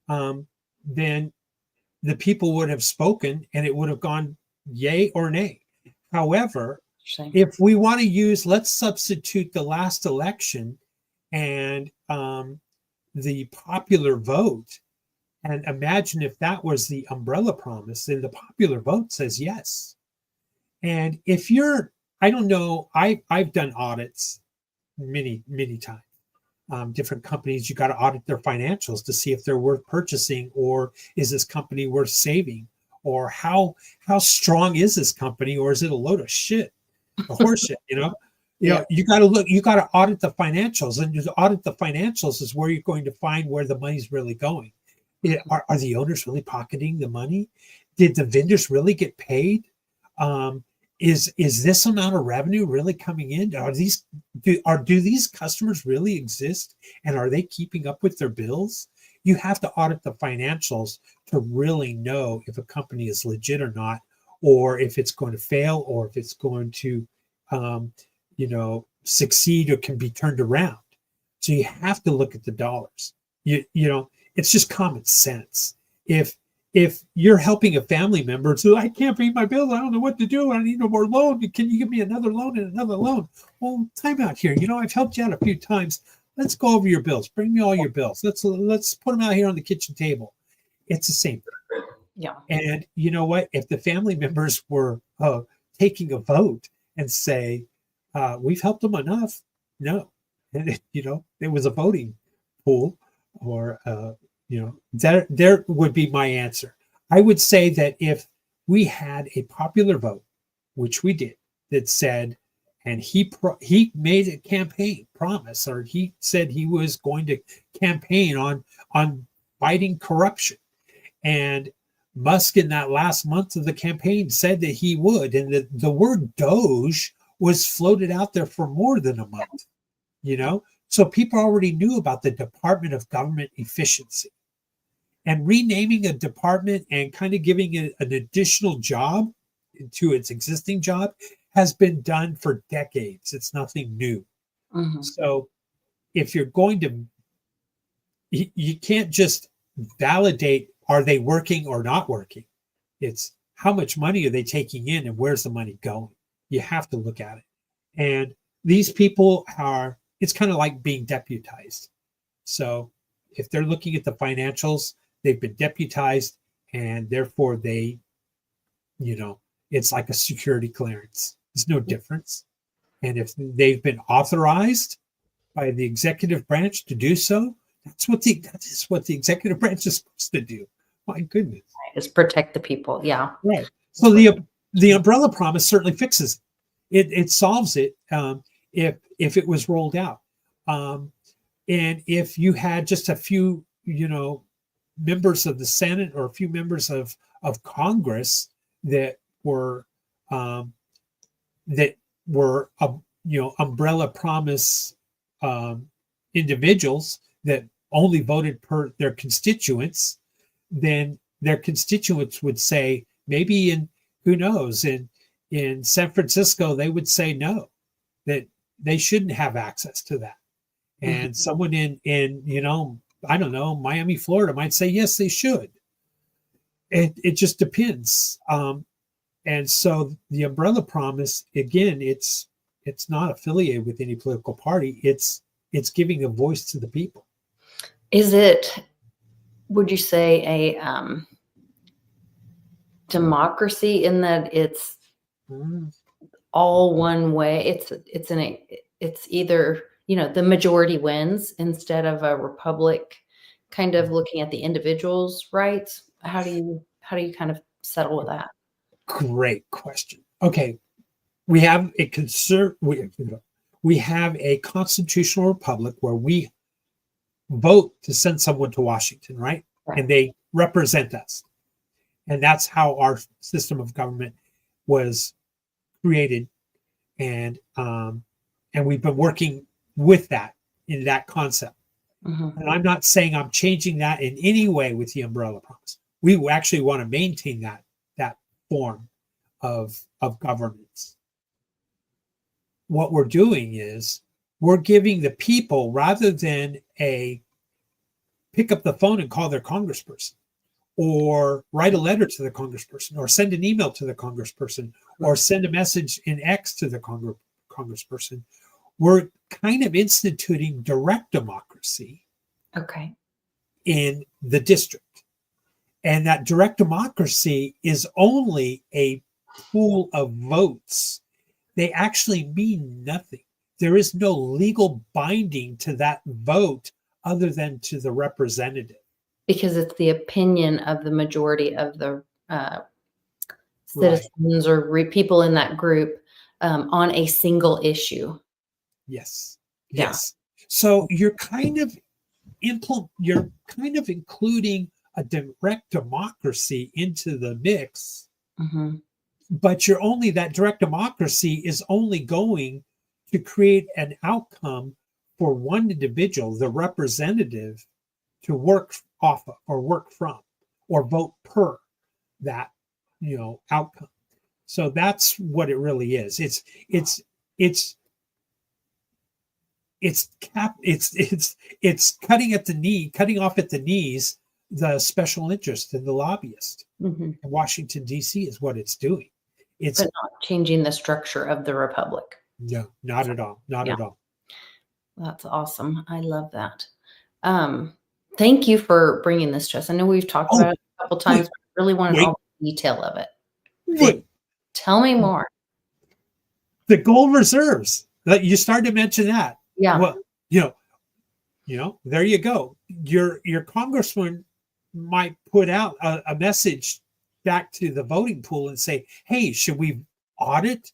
then the people would have spoken and it would have gone yay or nay. However, if we want to let's substitute the last election and the popular vote, and imagine if that was the umbrella promise, then the popular vote says yes. And if I don't know, I've done audits many, many times. Different companies, you got to audit their financials to see if they're worth purchasing, or is this company worth saving, or how strong is this company, or is it a load of shit, a horse shit, you got to look, you got to audit the financials, and to audit the financials is where you're going to find where the money's really going. Are the owners really pocketing the money? Did the vendors really get paid? Is this amount of revenue really coming in? Do these customers really exist? And are they keeping up with their bills? You have to audit the financials to really know if a company is legit or not, or if it's going to fail, or if it's going to, succeed or can be turned around. So you have to look at the dollars. It's just common sense. If you're helping a family member, so I can't pay my bills, I don't know what to do, I need no more loan. Can you give me another loan and another loan? Well, time out here. I've helped you out a few times. Let's go over your bills. Bring me all your bills. Let's put them out here on the kitchen table. It's the same thing. Yeah. And you know what? If the family members were taking a vote and say, we've helped them enough, no. And it was a voting pool, or there would be my answer. I would say that if we had a popular vote, which we did, that said, and he made a campaign promise, or he said he was going to campaign on fighting corruption, and Musk in that last month of the campaign said that he would, and the word Doge was floated out there for more than a month, so people already knew about the Department of Government Efficiency. And renaming a department and kind of giving it an additional job to its existing job has been done for decades. It's nothing new. Mm-hmm. So if you're going to, you can't just validate, are they working or not working? It's how much money are they taking in and where's the money going? You have to look at it. And these people it's kind of like being deputized. So if they're looking at the financials, they've been deputized, and therefore it's like a security clearance. There's no difference. And if they've been authorized by the executive branch to do so, that is what the executive branch is supposed to do. My goodness. Is protect the people. Yeah. Right. So the umbrella promise certainly fixes it. It solves it if it was rolled out. And if you had just a few, members of the Senate or a few members of Congress that were umbrella promise individuals that only voted per their constituents, then their constituents would say, maybe who knows, in San Francisco, they would say no, that they shouldn't have access to that. And someone in I don't know, Miami, Florida might say, yes, they should. It just depends. And so the umbrella promise, again, it's not affiliated with any political party. It's giving a voice to the people. Is it, would you say, a democracy in that it's all one way? It's either, the majority wins instead of a republic kind of looking at the individual's rights. How do you kind of settle with that? Great question. Okay. We have we have a constitutional republic where we vote to send someone to Washington, right? And they represent us. And that's how our system of government was created. And we've been working with that in that concept. And I'm not saying I'm changing that in any way with the umbrella promise. We actually want to maintain that form of governance. What we're doing is we're giving the people, rather than pick up the phone and call their congressperson, or write a letter to the congressperson, or send an email to the congressperson, or send a message in X to the congressperson. We're kind of instituting direct democracy in the district. And that direct democracy is only a pool of votes. They actually mean nothing. There is no legal binding to that vote other than to the representative. Because it's the opinion of the majority of the citizens or people in that group on a single issue. Yes. Yes. So you're kind of including a direct democracy into the mix, but that direct democracy is only going to create an outcome for one individual, the representative, to work off of, or work from, or vote per that outcome. So that's what it really is. It's cutting off at the knees the special interest and the lobbyist. In Washington, D.C. is what it's doing. It's but not changing the structure of the republic. No, not at all. Not at all. That's awesome. I love that. Thank you for bringing this to us. I know we've talked about it a couple times, but I really wanted all the detail of it. Tell me more. The gold reserves. You started to mention that. Yeah. Well, there you go. Your congressman might put out a message back to the voting pool and say, hey, should we audit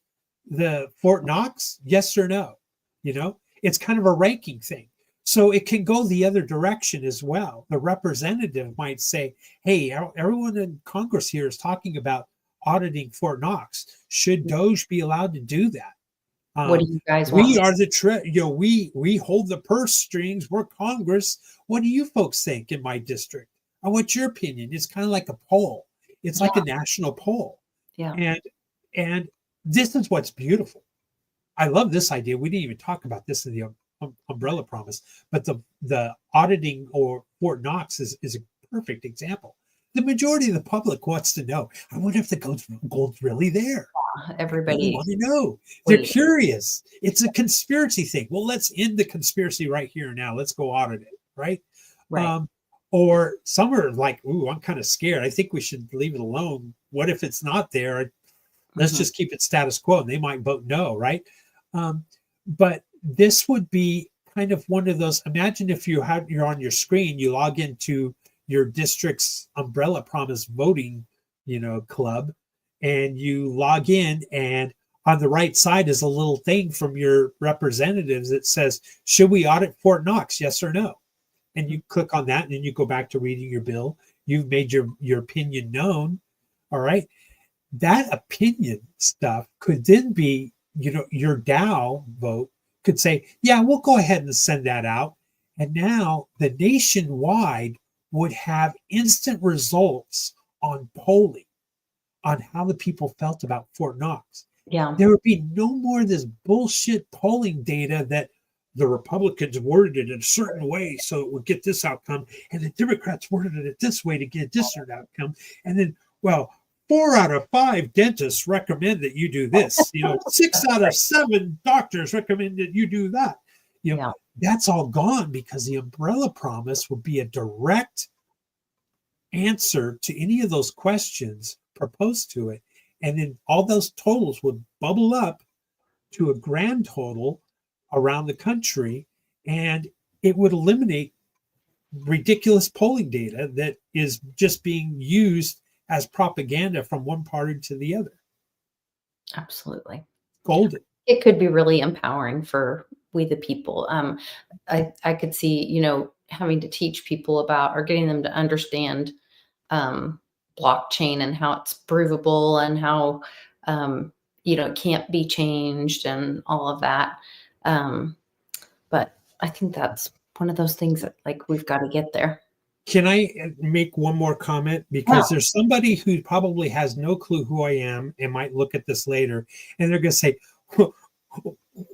the Fort Knox? Yes or no? You know, it's kind of a ranking thing. So it can go the other direction as well. The representative might say, hey, everyone in Congress here is talking about auditing Fort Knox. Should Doge be allowed to do that? What do you guys We want? are we hold the purse strings. We're Congress. What do you folks think in my district? I want your opinion. It's kind of like a poll. It's like a national poll. Yeah. And this is what's beautiful. I love this idea. We didn't even talk about this in the umbrella promise, but the auditing or Fort Knox is a perfect example. The majority of the public wants to know, I wonder if the gold's really there. Everybody want to know. They're curious. It's a conspiracy thing. Well, let's end the conspiracy right here and now. Let's go audit it, right? Or some are like, ooh, I'm kind of scared. I think we should leave it alone. What if it's not there? Let's just keep it status quo. And they might vote no, right? But this would be kind of one of those. Imagine if you're on your screen, you log into your district's umbrella promise voting, club, and you log in, and on the right side is a little thing from your representatives that says, should we audit Fort Knox? Yes or no? And you click on that, and then you go back to reading your bill. You've made your opinion known. All right. That opinion stuff could then be, your DAO vote could say, yeah, we'll go ahead and send that out. And now the nationwide would have instant results on polling, on how the people felt about Fort Knox. Yeah. There would be no more of this bullshit polling data that the Republicans worded it in a certain way so it would get this outcome, and the Democrats worded it this way to get this certain outcome. And then, 4 out of 5 dentists recommend that you do this. 6 out of 7 doctors recommend that you do that. That's all gone, because the umbrella promise would be a direct answer to any of those questions proposed to it. And then all those totals would bubble up to a grand total around the country, and it would eliminate ridiculous polling data that is just being used as propaganda from one party to the other. Absolutely. Golden. It could be really empowering for we the people. I could see, having to teach people about, or getting them to understand blockchain and how it's provable and how, it can't be changed and all of that. But I think that's one of those things that, like, we've got to get there. Can I make one more comment? Because there's somebody who probably has no clue who I am and might look at this later, and they're going to say,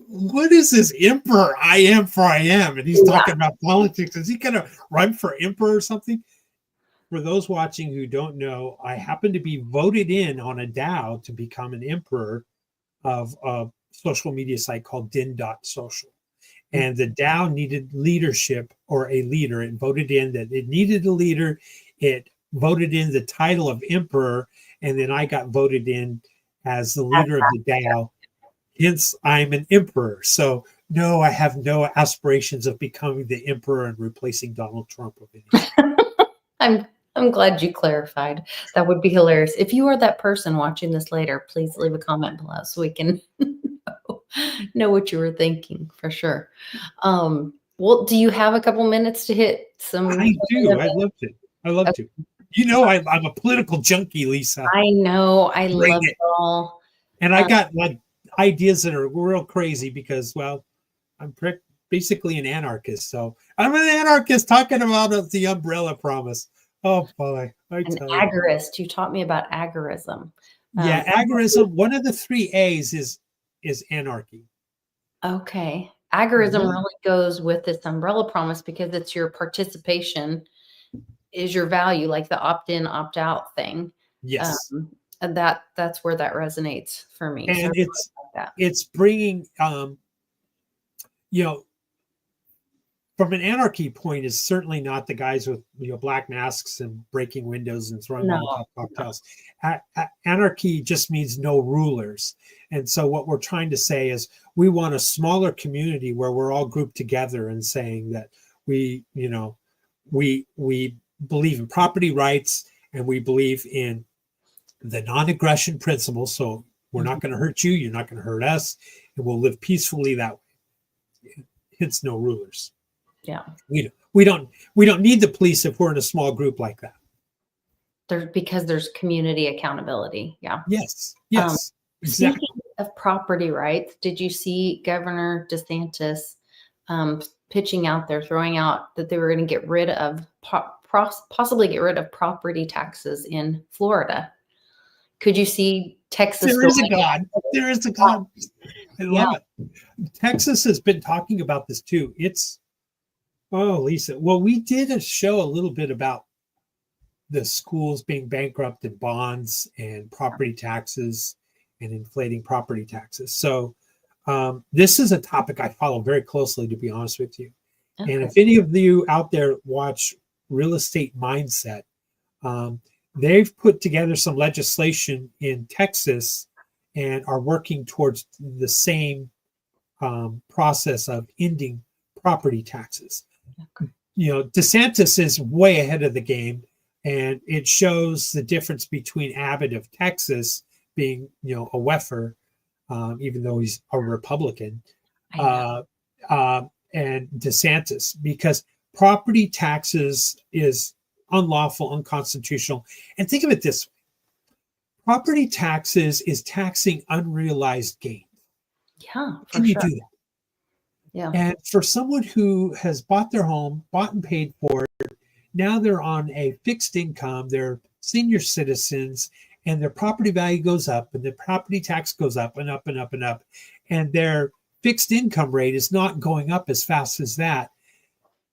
what is this emperor? I am for I am. And he's talking about politics. Is he going to run for emperor or something? For those watching who don't know, I happen to be voted in on a DAO to become an emperor of a social media site called din.social. And the DAO needed leadership, or a leader. It voted in that it needed a leader. It voted in the title of emperor. And then I got voted in as the leader of the DAO. Hence, I'm an emperor. So, no, I have no aspirations of becoming the emperor and replacing Donald Trump. I'm glad you clarified. That would be hilarious. If you are that person watching this later, please leave a comment below so we can know what you were thinking, for sure. Well, do you have a couple minutes to hit some? I do. I'd love to. I'm a political junkie, Lisa. I know. I love it all. And I got like ideas that are real crazy because, I'm basically an anarchist. So I'm an anarchist talking about the umbrella promise. Oh boy. An agorist. You taught me about agorism. Yeah, agorism. One of the 3 A's is anarchy. Okay. Agorism really goes with this umbrella promise because it's your participation is your value, like the opt-in, opt-out thing. Yes. And that's where that resonates for me. And it's bringing, from an anarchy point, is certainly not the guys with black masks and breaking windows and throwing Molotov cocktails. Anarchy just means no rulers. And so what we're trying to say is we want a smaller community where we're all grouped together and saying that we believe in property rights, and we believe in the non-aggression principle. So we're not going to hurt you, you're not going to hurt us, and we'll live peacefully that way. Hence, no rulers. Yeah. We don't need the police if we're in a small group like that. Because there's community accountability. Yeah. Yes. Yes. Exactly. Speaking of property rights, did you see Governor DeSantis pitching out there, throwing out that they were going to get rid of, possibly get rid of property taxes in Florida? Could you see Texas? There is a God. There is a God. I love it. Texas has been talking about this too. Lisa. Well, we did a show a little bit about the schools being bankrupt and bonds and property taxes and inflating property taxes. So this is a topic I follow very closely, to be honest with you. Okay. And if any of you out there watch Real Estate Mindset, they've put together some legislation in Texas and are working towards the same process of ending property taxes. Okay. DeSantis is way ahead of the game, and it shows the difference between Abbott of Texas being, a WEFer, even though he's a Republican, and DeSantis, because property taxes is unlawful, unconstitutional. And think of it this way. Property taxes is taxing unrealized gain. Yeah. Can you do that? Yeah. And for someone who has bought their home, bought and paid for it, now they're on a fixed income, they're senior citizens, and their property value goes up, and the property tax goes up and up and up and up, and their fixed income rate is not going up as fast as that.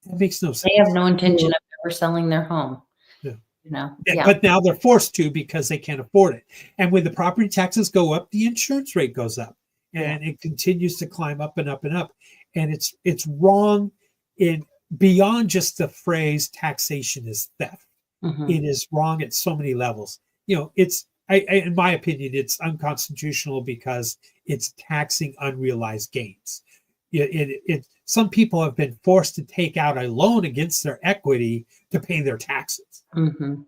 That makes no sense. They have no intention of ever selling their home. Yeah. But now they're forced to because they can't afford it. And when the property taxes go up, the insurance rate goes up, and it continues to climb up and up and up. And it's wrong in beyond just the phrase taxation is theft. Mm-hmm. It is wrong at so many levels. In my opinion, it's unconstitutional because it's taxing unrealized gains. Some people have been forced to take out a loan against their equity to pay their taxes. Mm-hmm.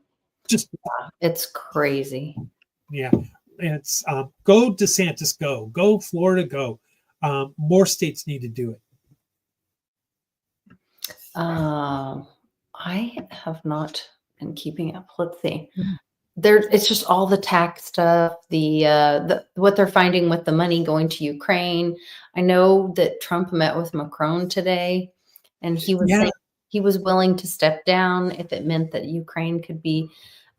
It's crazy. Yeah. It's go DeSantis, go Florida, go. More states need to do it. I have not been keeping up. Let's see. It's just all the tax stuff, the what they're finding with the money going to Ukraine. I know that Trump met with Macron today, and he was saying he was willing to step down if it meant that Ukraine could be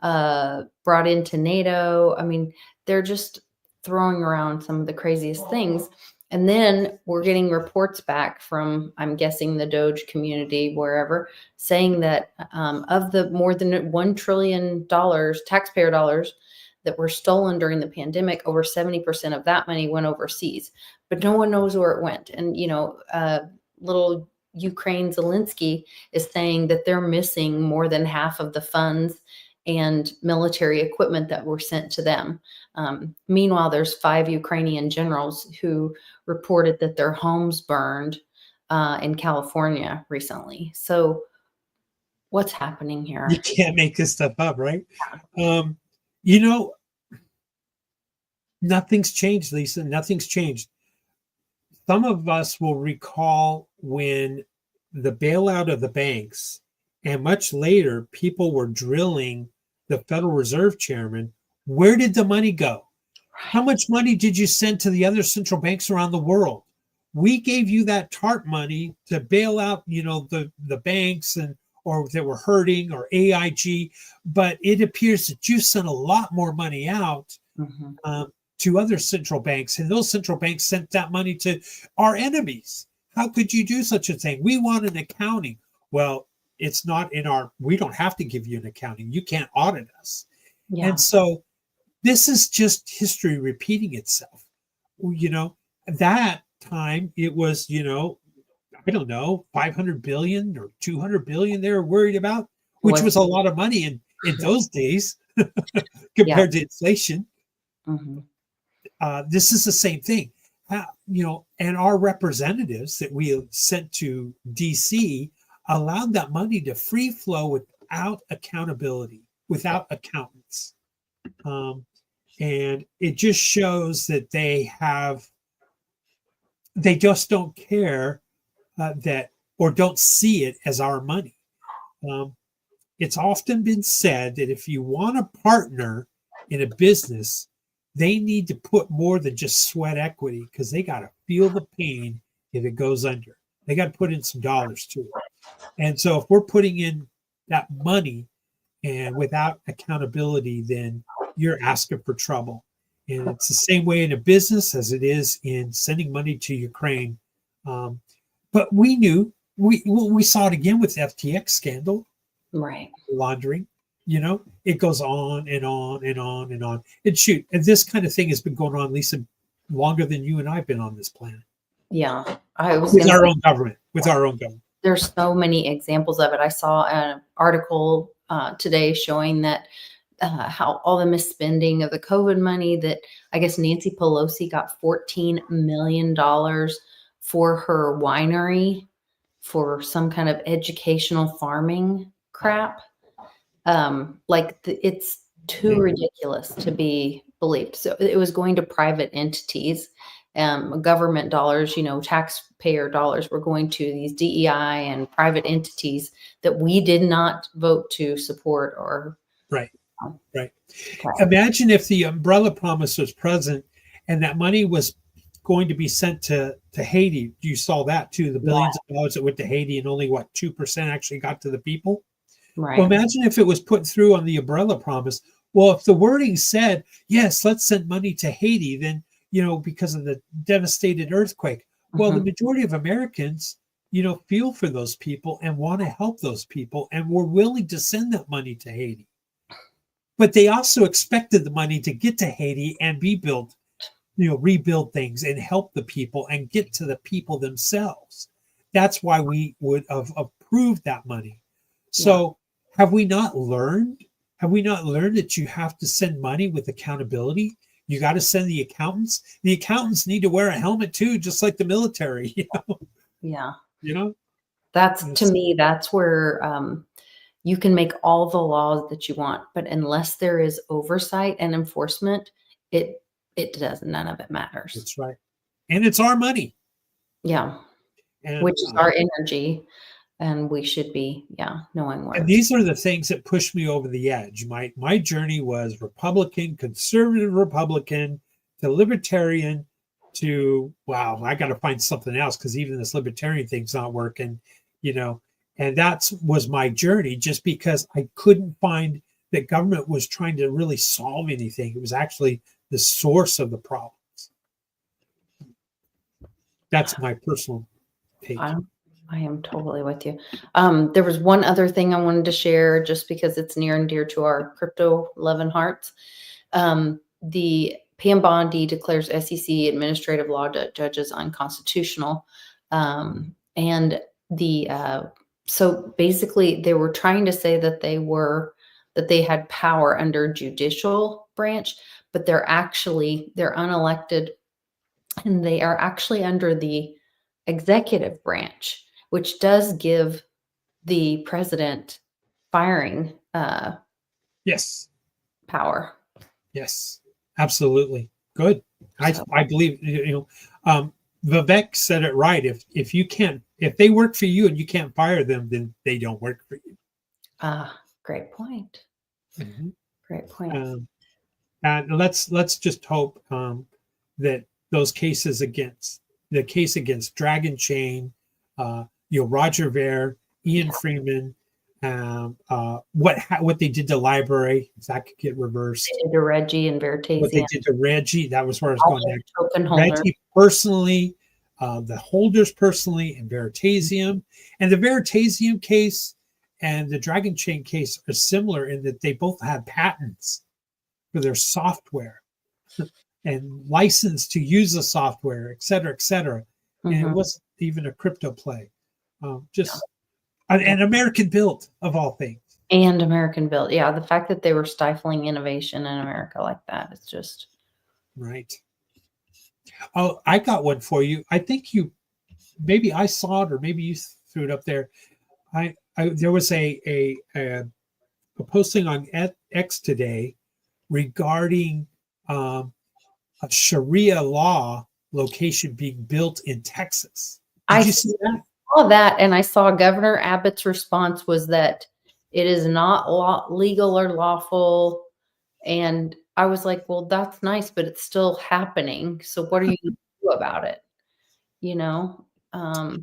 brought into NATO. I mean, they're just throwing around some of the craziest things. And then we're getting reports back from, I'm guessing, the Doge community, wherever, saying that of the more than $1 trillion taxpayer dollars that were stolen during the pandemic, over 70% of that money went overseas. But no one knows where it went. And, little Ukraine Zelensky is saying that they're missing more than half of the funds and military equipment that were sent to them. Meanwhile, there's 5 Ukrainian generals who reported that their homes burned in California recently. So what's happening here? You can't make this stuff up, right? Nothing's changed, Lisa. Nothing's changed. Some of us will recall when the bailout of the banks, and much later, people were drilling the Federal Reserve chairman. Where did the money go? How much money did you send to the other central banks around the world? We gave you that TARP money to bail out, the banks or that were hurting, or AIG. But it appears that you sent a lot more money out to other central banks, and those central banks sent that money to our enemies. How could you do such a thing? We want an accounting. Well, it's not we don't have to give you an accounting. You can't audit us. Yeah. And so this is just history repeating itself. That time it was, I don't know, 500 billion or 200 billion they were worried about, which was a lot of money in those days compared to inflation. Mm-hmm. This is the same thing. And our representatives that we sent to DC allowed that money to free flow without accountability, without accountants. And it just shows that they just don't care that, or don't see it as our money. It's often been said that if you want a partner in a business, they need to put more than just sweat equity, because they got to feel the pain if it goes under. They got to put in some dollars to it. And so if we're putting in that money and without accountability, then you're asking for trouble. And it's the same way in a business as it is in sending money to Ukraine. But we knew, we saw it again with FTX scandal, Right. laundering. It goes on and on and on and on. And shoot, and this kind of thing has been going on, Lisa, longer than you and I've been on this planet. Yeah. I was with our own government. There's so many examples of it. I saw an article today showing that how all the misspending of the COVID money, that I guess Nancy Pelosi got $14 million for her winery for some kind of educational farming crap. It's too ridiculous to be believed. So it was going to private entities, government dollars, taxpayer dollars were going to these DEI and private entities that we did not vote to support or. Right. Imagine if the umbrella promise was present and that money was going to be sent to Haiti. You saw that too, the billions of dollars that went to Haiti, and only 2% actually got to the people. Right. Well, imagine if it was put through on the umbrella promise. Well, if the wording said, yes, let's send money to Haiti, then, because of the devastated earthquake. Well, the majority of Americans, feel for those people and want to help those people, and were willing to send that money to Haiti. But they also expected the money to get to Haiti and be built, rebuild things and help the people and get to the people themselves. That's why we would have approved that money. So have we not learned that you have to send money with accountability? You got to send the accountants. The accountants need to wear a helmet too, just like the military. Yeah. That's where you can make all the laws that you want, but unless there is oversight and enforcement, it does, none of it matters. That's right. And it's our money. Yeah. Which is our energy. And we should be, knowing where. And these are the things that pushed me over the edge. My journey was Republican, conservative Republican, to libertarian, to, wow, I got to find something else because even this libertarian thing's not working, And that was my journey, just because I couldn't find that government was trying to really solve anything. It was actually the source of the problems. That's my personal take. I am totally with you. There was one other thing I wanted to share, just because it's near and dear to our crypto loving hearts. The Pam Bondi declares SEC administrative law judges unconstitutional. So basically they were trying to say that they had power under judicial branch, but they're unelected, and they are actually under the executive branch, which does give the president firing yes power. Yes, absolutely. Good. I believe, Vivek said it right. If they work for you and you can't fire them, then they don't work for you. Great point. Mm-hmm. Great point. And let's just hope that those cases against Dragon Chain, Roger Ver, Ian Freeman, what they did to library, that could get reversed. They did to Reggie and Veritaseum. What they did to Reggie, that was where I was going next. Token holder. Reggie personally, the holders personally, and Veritaseum. And the Veritaseum case and the Dragon Chain case are similar in that they both had patents for their software and license to use the software, et cetera, et cetera. And it wasn't even a crypto play. And American built, of all things. And American built. Yeah, the fact that they were stifling innovation in America like that is just. Right. Oh, I got one for you. I think maybe I saw it, or maybe you threw it up there. There was a a posting on X today regarding a Sharia law location being built in Texas. Did you see that? saw that, and I saw Governor Abbott's response was that it is not legal or lawful. And I was like, well, that's nice, but it's still happening. So what are you going to do about it? You know, I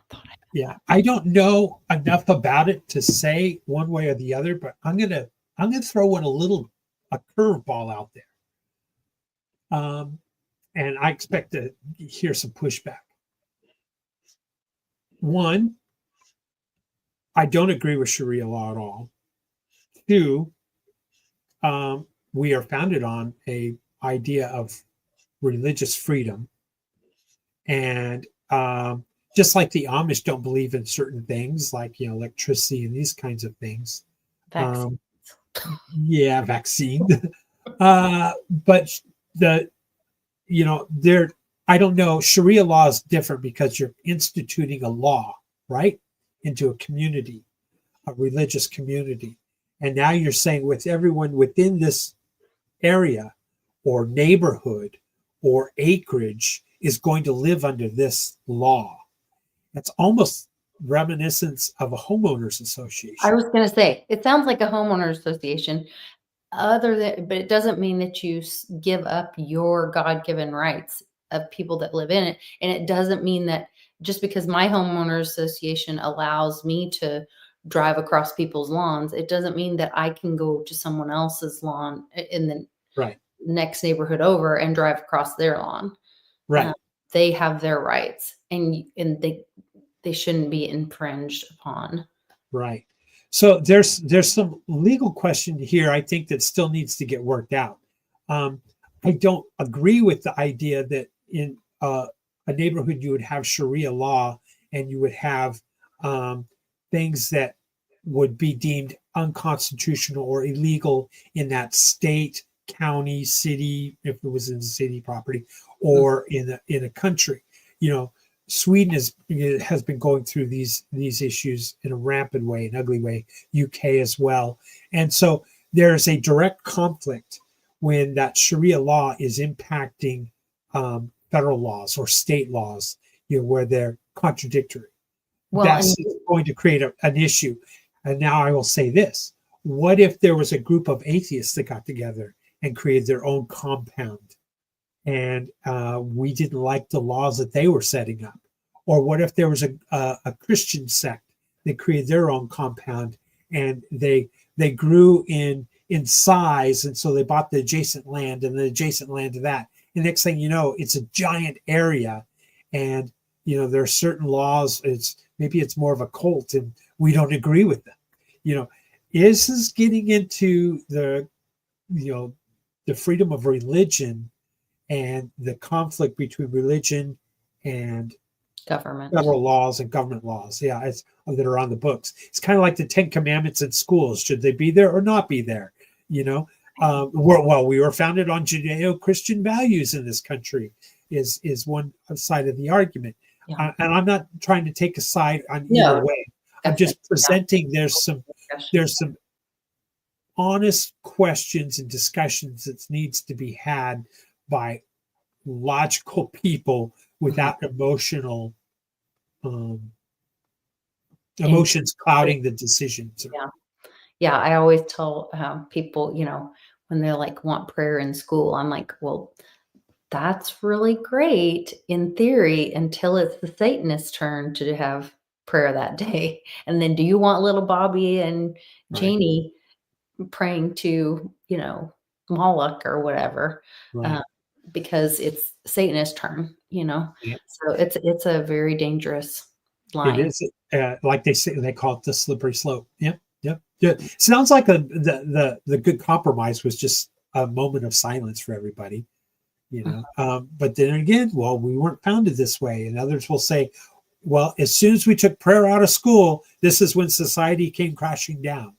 thought Yeah, I don't know enough about it to say one way or the other, but I'm gonna throw in a curveball out there, and I expect to hear some pushback. One, I don't agree with Sharia law at all. Two, we are founded on a idea of religious freedom, and just like the Amish don't believe in certain things like electricity and these kinds of things. vaccine. Um, yeah, vaccine. But the there I don't know. Sharia law is different because you're instituting a law, right, into a community, a religious community, and now you're saying with everyone within this area or neighborhood or acreage is going to live under this law. That's almost reminiscence of a homeowners I association. was going to say, it sounds like a homeowner association, but it doesn't mean that you give up your God-given rights of people that live in it. And it doesn't mean that just because my homeowner association allows me to drive across people's lawns, it doesn't mean that I can go to someone else's lawn in the Right, next neighborhood over and drive across their lawn. right, They have their rights, and they shouldn't be infringed upon. right. So there's some legal question here I think that still needs to get worked out. Um, I don't agree with the idea that in a neighborhood you would have Sharia law and you would have things that would be deemed unconstitutional or illegal in that state, county, city, if it was in city property, or in a country. You know, Sweden has been going through these issues in a rampant way, an ugly way. UK as well, and so there's a direct conflict when that Sharia law is impacting federal laws or state laws, where they're contradictory. Well, That's going to create an issue. And now I will say this: what if there was a group of atheists that got together and created their own compound? And we didn't like the laws that they were setting up. Or what if there was a Christian sect that created their own compound and they grew in size, and so they bought the adjacent land and the adjacent land to that. And next thing you know, it's a giant area, and there are certain laws. Maybe it's more of a cult, and we don't agree with them. Is this getting into the freedom of religion and the conflict between religion and government. federal laws and government laws, that are on the books? It's kind of like the 10 Commandments in schools. Should they be there or not be there? We were founded on Judeo-Christian values in this country, is one side of the argument. Yeah. And I'm not trying to take a side on either way. I'm just presenting there's some honest questions and discussions that needs to be had by logical people without emotions clouding the decisions. Yeah. I always tell people, when they're like want prayer in school, I'm like, well, that's really great in theory until it's the Satanist turn to have prayer that day. And then do you want little Bobby and Janie praying to, Moloch or whatever? Right. Because it's Satanist turn, Yeah. So it's a very dangerous line. It is, like they call it the slippery slope. Yep. Sounds like the good compromise was just a moment of silence for everybody, but then again, well, we weren't founded this way, and others will say, well, as soon as we took prayer out of school, this is when society came crashing down.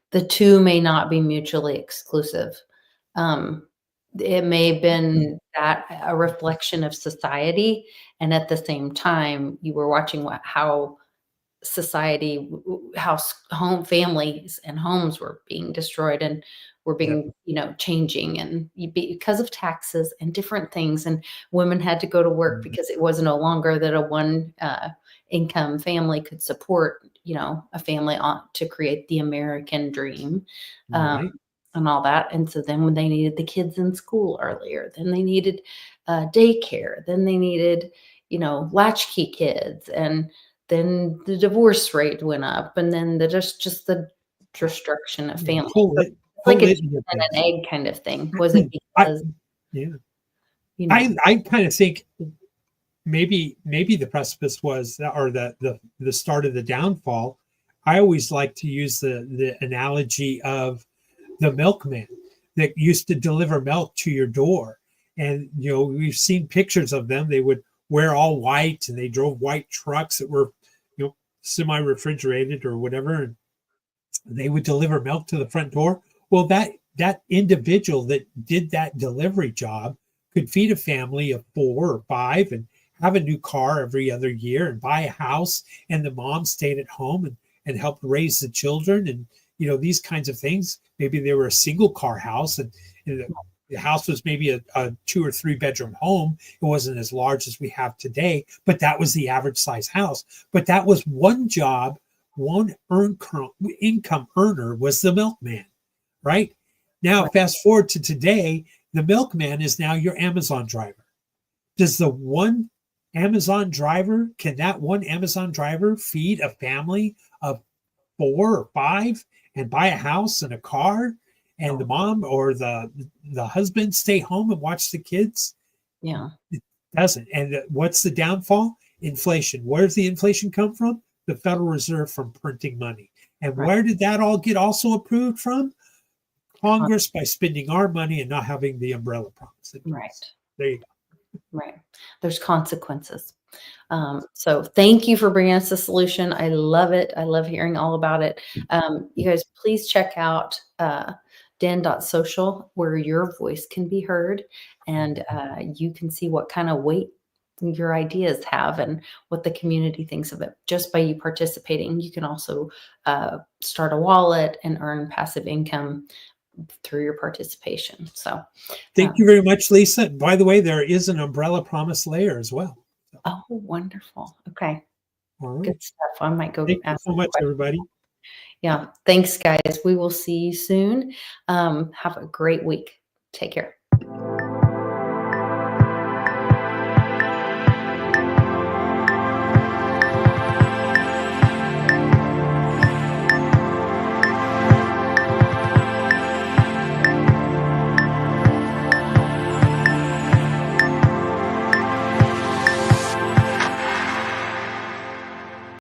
The two may not be mutually exclusive. It may have been that a reflection of society, and at the same time, you were watching how society, how home families and homes were being destroyed and were Yeah. being, changing, and because of taxes and different things. And women had to go to work because it was no longer that a one income family could support, a family to create the American dream. Right. And all that. And so then when they needed the kids in school earlier, then they needed daycare, then they needed, latchkey kids, and then the divorce rate went up, and then just the destruction of Yeah, families. whole So lit it's like whole a litany chicken of and things. an egg kind of thing. Was it I because, yeah. you know, I kind of think maybe the precipice was or the start of the downfall. I always like to use the analogy of the milkman that used to deliver milk to your door. And we've seen pictures of them. They would wear all white and they drove white trucks that were semi-refrigerated or whatever, and they would deliver milk to the front door. Well, that individual that did that delivery job could feed a family of 4 or 5 and have a new car every other year and buy a house, and the mom stayed at home and helped raise the children, and these kinds of things. Maybe they were a single car house, and the house was maybe a 2 or 3 bedroom home. It wasn't as large as we have today, but that was the average size house. But that was one job. One income earner was the milkman, right? Now, right, fast forward to today, the milkman is now your Amazon driver. Does the one Amazon driver, can that one Amazon driver feed a family of 4 or 5 and buy a house and a car, and the no, mom or the husband stay home and watch the kids? yeah, It doesn't. And what's the downfall? Inflation. Where does the inflation come from? The Federal Reserve, from printing money. And right, where did that all get also approved from? Congress, by spending our money and not having the umbrella promise in right, place. There you go. right. There's consequences. So thank you for bringing us a solution. I love it. I love hearing all about it. You guys, please check out den.social, where your voice can be heard, and you can see what kind of weight your ideas have and what the community thinks of it. Just by you participating, you can also start a wallet and earn passive income through your participation. So, Thank um, you very much, Lisa. By the way, there is an umbrella promise layer as well. So, oh, wonderful. Okay. all Good right. stuff. I might go Thank you ask so some much, questions. everybody. Yeah. Thanks, guys. We will see you soon. Have a great week. Take care.